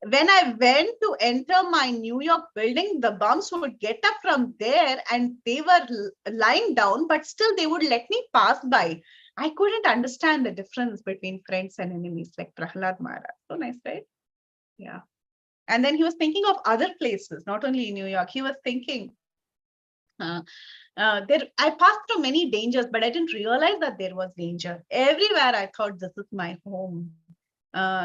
When I went to enter my New York building, the bums would get up from there and they were lying down, but still they would let me pass by. I couldn't understand the difference between friends and enemies, like Prahlad Maharaj. So nice, right? Yeah. And then he was thinking of other places, not only in New York. He was thinking, I passed through many dangers, but I didn't realize that there was danger. Everywhere I thought this is my home.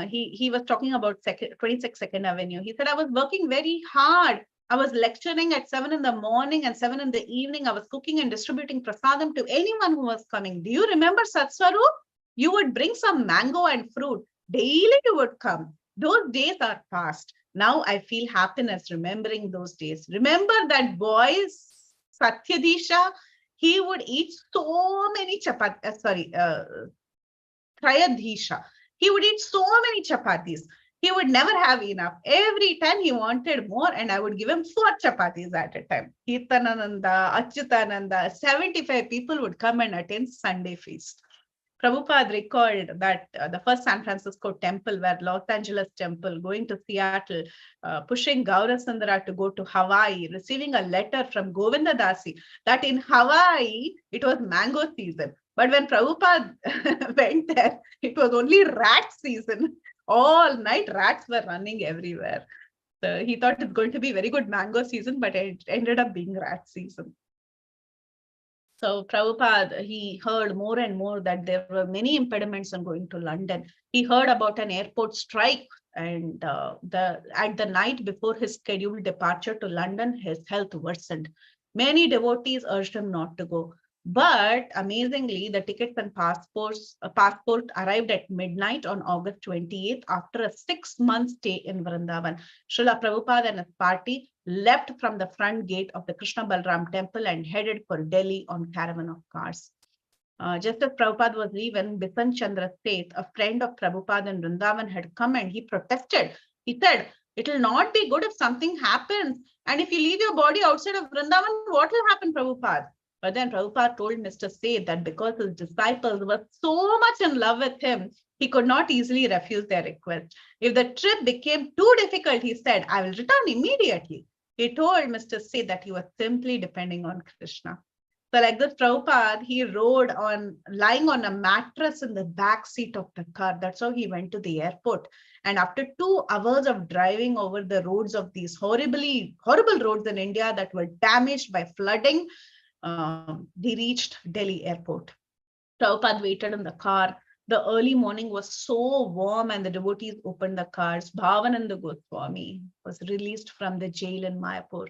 He was talking about 26 Second Avenue. He said, I was working very hard. I was lecturing at 7 in the morning and 7 in the evening. I was cooking and distributing prasadam to anyone who was coming. Do you remember Satswarup? You would bring some mango and fruit. Daily you would come. Those days are past. Now I feel happiness remembering those days. Remember that boy, Satyadisha? He would eat so many Trayadhisha. He would eat so many chapatis. He would never have enough. Every time he wanted more, and I would give him 4 chapatis at a time. Kirtanananda, Achyutananda, 75 people would come and attend Sunday feast. Prabhupada recalled that the first San Francisco temple were Los Angeles temple, going to Seattle, pushing Gaurasundara to go to Hawaii, receiving a letter from Govinda Dasi that in Hawaii, it was mango season. But when Prabhupada went there, it was only rat season. All night rats were running everywhere. So he thought it's going to be very good mango season, but it ended up being rat season. So Prabhupada, he heard more and more that there were many impediments on going to London. He heard about an airport strike, and at the night before his scheduled departure to London, his health worsened. Many devotees urged him not to go. But amazingly, the tickets and passport arrived at midnight on August 28th after a 6-month stay in Vrindavan. Srila Prabhupada and his party left from the front gate of the Krishna Balram temple and headed for Delhi on caravan of cars. Just as Prabhupada was leaving, Bisan Chandra Seth, a friend of Prabhupada in Vrindavan, had come and he protested. He said, it will not be good if something happens. And if you leave your body outside of Vrindavan, what will happen, Prabhupada? But then Prabhupada told Mr. Seth that because his disciples were so much in love with him, he could not easily refuse their request. If the trip became too difficult, he said, I will return immediately. He told Mr. Seth that he was simply depending on Krishna. So like this, Prabhupada, he rode lying on a mattress in the back seat of the car. That's how he went to the airport. And after 2 hours of driving over the roads of these horrible roads in India that were damaged by flooding, they reached Delhi airport. Prabhupada waited in the car. The early morning was so warm and the devotees opened the cars. Bhavananda Goswami was released from the jail in Mayapur.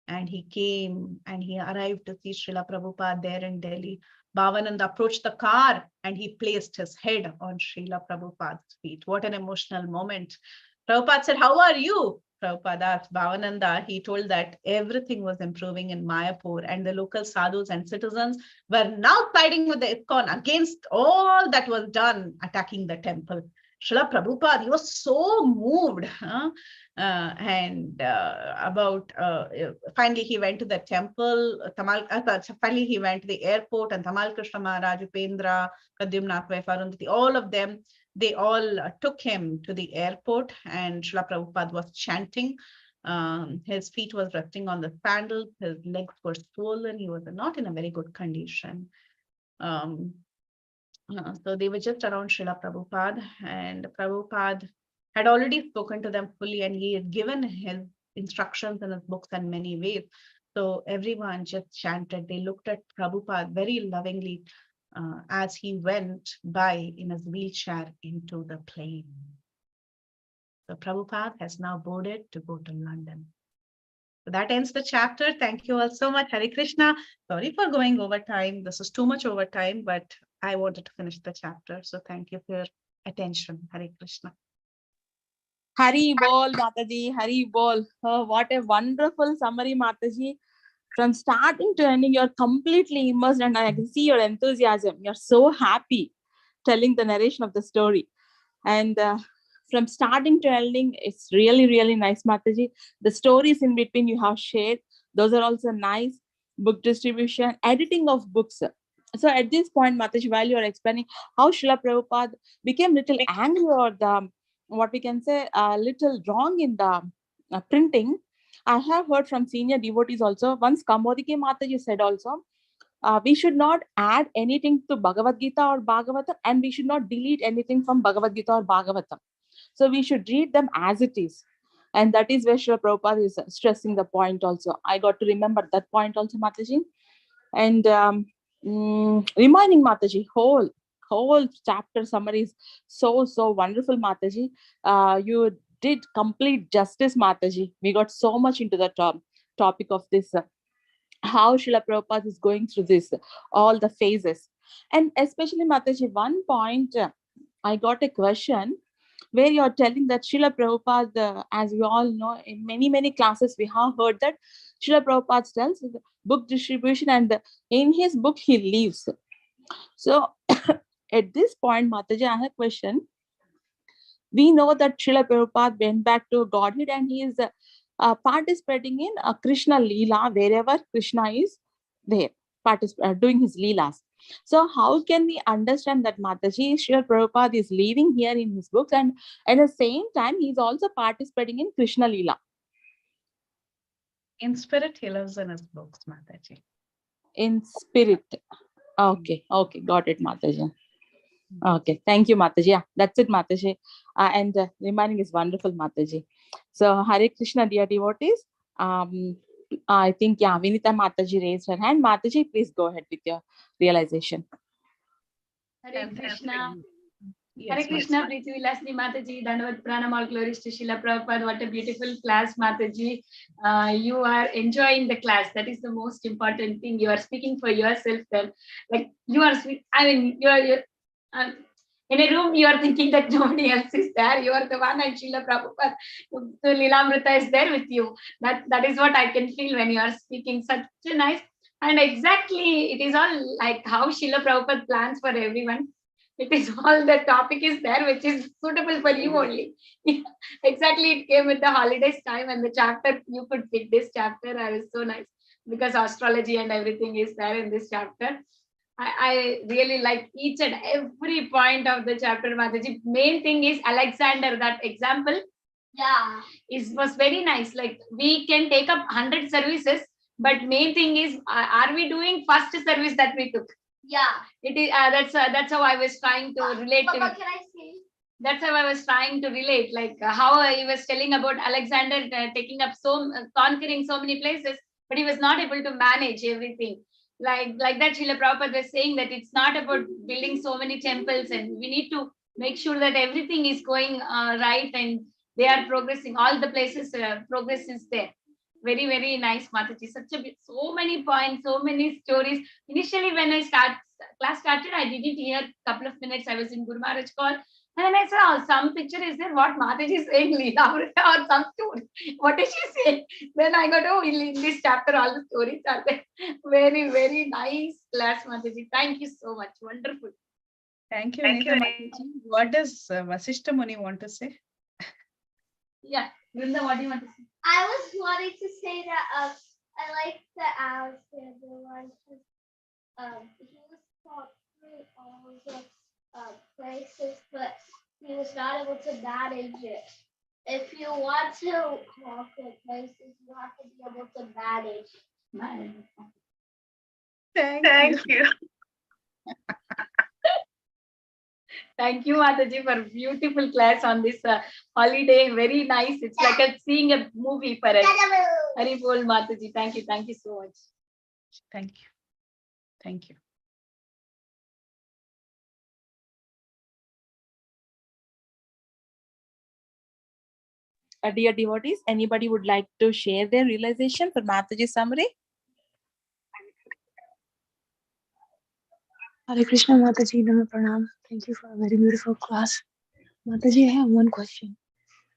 And he came and he arrived to see Srila Prabhupada there in Delhi. Bhavananda approached the car and he placed his head on Srila Prabhupada's feet. What an emotional moment. Prabhupada said, how are you? Prabhupada asked Bhavananda. He told that everything was improving in Mayapur and the local sadhus and citizens were now siding with the ISKCON against all that was done attacking the temple. Srila Prabhupada, he was so moved. Finally he went to the temple, finally he went to the airport, and Tamal Krishna Maharaj, Upendra, Pradyumna, Arundhati, all of them, they all took him to the airport, and Srila Prabhupada was chanting. His feet was resting on the sandal, his legs were swollen, he was not in a very good condition. So they were just around Srila Prabhupada, and Prabhupada had already spoken to them fully, and he had given his instructions in his books in many ways. So everyone just chanted. They looked at Prabhupada very lovingly as he went by in his wheelchair into the plane. So Prabhupada has now boarded to go to London. So that ends the chapter. Thank you all so much. Hare Krishna. Sorry for going over time. This is too much over time, but I wanted to finish the chapter. So thank you for your attention. Hare Krishna. Hari Bol, Mataji, Hari Bol. Oh, what a wonderful summary, Mataji. From starting to ending, you're completely immersed, and I can see your enthusiasm. You're so happy telling the narration of the story. And from starting to ending, it's really, really nice, Mataji. The stories in between you have shared, those are also nice. Book distribution, editing of books. So at this point, Mataji, while you're explaining how Srila Prabhupada became little angry, or the, what we can say, a little wrong in the printing, I have heard from senior devotees also. Once Kamodike Mataji said also, we should not add anything to Bhagavad Gita or Bhagavatam, and we should not delete anything from Bhagavad Gita or Bhagavatam. So we should read them as it is. And that is where Srila Prabhupada is stressing the point also. I got to remember that point also, Mataji. And reminding Mataji, whole chapter summary is so wonderful, Mataji. You did complete justice, Mataji. We got so much into the topic of this, how Srila Prabhupada is going through this, all the phases. And especially, Mataji, one point, I got a question where you're telling that Srila Prabhupada, as we all know, in many classes, we have heard that Srila Prabhupada tells the book distribution, and in his book, he leaves. So at this point, Mataji, I have a question. We know that Srila Prabhupada went back to Godhead, and he is participating in Krishna Leela, wherever Krishna is there, doing his Leelas. So how can we understand that, Mataji, Srila Prabhupada is leaving here in his books, and at the same time, he's also participating in Krishna Leela? In spirit, he lives in his books, Mataji. In spirit. Okay, got it, Mataji. Okay, thank you, Mataji. Yeah, that's it, Mataji. And reminding is wonderful, Mataji. So Hare Krishna, dear devotees. I think, yeah, Vinita Mataji raised her hand. Mataji, please go ahead with your realization. Hare Krishna. Yes, Hare Krishna, Preethi Vilasini Mataji, Dandavat Pranam, all glories to Srila Prabhupada. What a beautiful class, Mataji. You are enjoying the class. That is the most important thing. You are speaking for yourself. Then, like you are, I mean, you're in a room. You are thinking that nobody else is there. You are the one, and Srila Prabhupada, the Lilamrta is there with you. That is what I can feel when you are speaking. Such a nice, and exactly it is all like how Srila Prabhupada plans for everyone. It is all the topic is there, which is suitable for you only. Exactly, it came with the holidays time, and the chapter, you could pick this chapter. I was so nice because astrology and everything is there in this chapter. I really like each and every point of the chapter, Mataji. Main thing is Alexander, that example. Yeah, was very nice. Like we can take up 100 services, but main thing is, are we doing first service that we took? Yeah, it is. That's how I was trying to relate to it. Can I say? That's how I was trying to relate, like how he was telling about Alexander taking up conquering so many places, but he was not able to manage everything. Like that, Srila Prabhupada was saying that it's not about building so many temples, and we need to make sure that everything is going right and they are progressing. All the places progress is there. Very nice, Mataji. So many points, so many stories. Initially, when class started, I didn't hear a couple of minutes. I was in Guru Maharaj call, and then I saw some picture is there. What Mataji is saying, Lilamrta or some story. What is she saying? Then I got, in this chapter, all the stories are there. Very nice class, Mataji. Thank you so much. Wonderful. Thank you, Vinita Mataji. What does Vasishta Muni want to say? Yeah, Vrinda, what do you want to say? I was wanting to say that I like the Alexander one because he was taught through all the places, but he was not able to manage it. If you want to conquer places, you have to be able to manage. Thank you. Thank you, Mataji, for beautiful class on this holiday. Very nice. It's like seeing a movie for us. Very bold, Mataji. Thank you. Thank you so much. Thank you. Thank you. Dear devotees, anybody would like to share their realization for Mataji's summary? Hare Krishna Mataji, Namo Pranam. Thank you for a very beautiful class. Mataji, I have one question.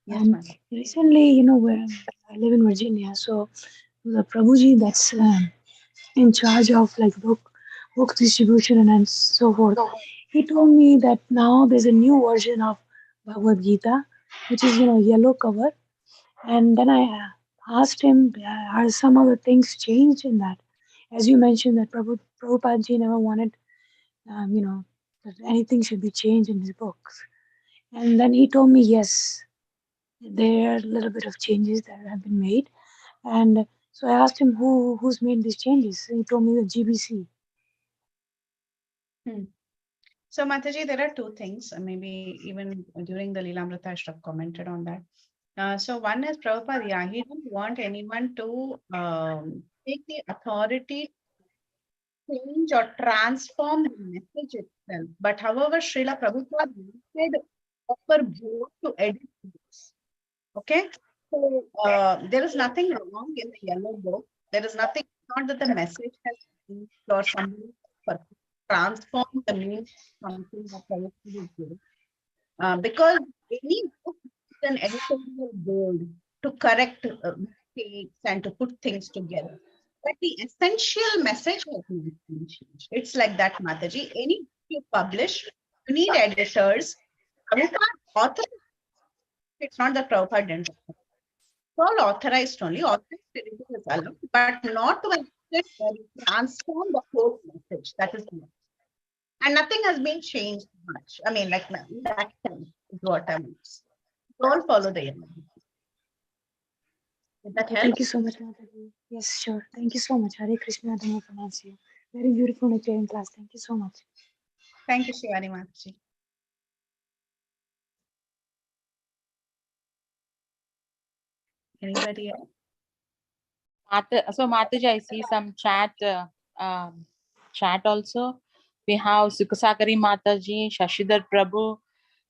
Yes, ma'am. Recently, where I live in Virginia, so the Prabhuji that's in charge of like book distribution and so forth, he told me that now there's a new version of Bhagavad Gita, which is yellow cover. And then I asked him, are some other things changed in that? As you mentioned that Prabhupada ji never wanted, that anything should be changed in his books. And then he told me, yes, there are a little bit of changes that have been made. And so I asked him who's made these changes. He told me the GBC. So, Mataji, there are two things. Maybe even during the Lilamrta, I should have commented on that. So, one is Prabhupada, yeah, he didn't want anyone to take the authority to change or transform the message itself. But however, Srila Prabhupada wanted proper board to edit books. Okay? So, there is nothing wrong in the yellow book. There is nothing, not that the message has changed or something transform the meaning of something that Prabhupada is doing. Because any book is an editorial board to correct mistakes and to put things together. But the essential message has not been changed. It's like that, Mataji. Any book you publish, you need editors. Prabhupada author. It's not that Prabhupada didn't. It's all authorized only. Authorized editing is allowed, but not to an extent where you transform the whole message. That is the and nothing has been changed much. I mean, like that is what I mean. Don't follow the yellow. Did that help? Thank you so much, Mataji. Yes, sure. Thank you so much. Hare Krishna, Dhamma pronounce you. Very beautiful lecture class. Thank you so much. Thank you, Shivani Mataji. Anybody else? So Mataji, I see some chat also. We have Sukasakari Mataji, Shashidhar Prabhu,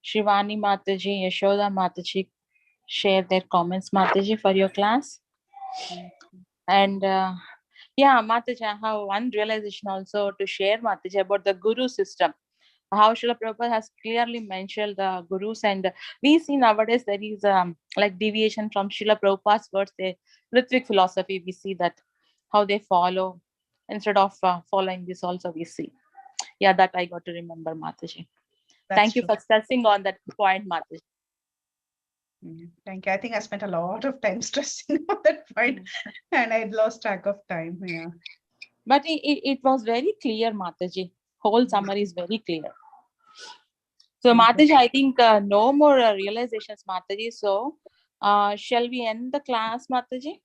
Shivani Mataji, Yashoda Mataji share their comments, Mataji, for your class. And yeah, Mataji, I have one realization also to share, Mataji, about the guru system. How Srila Prabhupada has clearly mentioned the gurus, and we see nowadays there is like deviation from Srila Prabhupada's words, the Ritvik philosophy. We see that how they follow instead of following this. Also, we see. Yeah, that I got to remember, Mataji. Thank you for stressing on that point, Mataji. Thank you. I think I spent a lot of time stressing on that point, and I lost track of time. Yeah. But it was very clear, Mataji. Whole summary is very clear. So, Mataji, I think no more realizations, Mataji. So, shall we end the class, Mataji?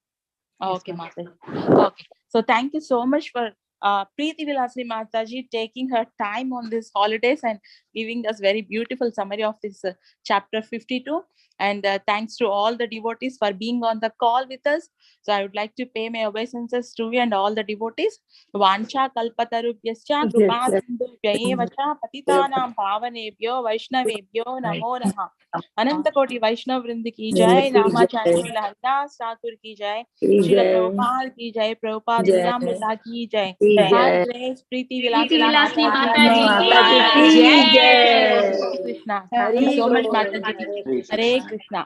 Okay, Mataji. Okay. So, thank you so much for Preethi Vilasini Mataji taking her time on these holidays and giving us very beautiful summary of this chapter 52. And thanks to all the devotees for being on the call with us. So I would like to pay my obeisances to you and all the devotees. Vancha kalpatarubhyascha krupasindubhya eva cha patitanam pavanebhyo vaishnavebhyo namo namaha. अनंत कोटि वैष्णव वृंद की जय, नामाचार्य श्रील हरिदास ठाकुर की जय, श्रील प्रभुपाद की जय, प्रभुपाद लीलामृता की जय, ऑल ग्रेस प्रीति विलासिनी माताजी की जय। Krishna, thank you so much माताजी। हरे Krishna.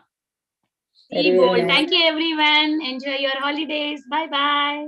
Thank you, everyone. Enjoy your holidays. Bye bye.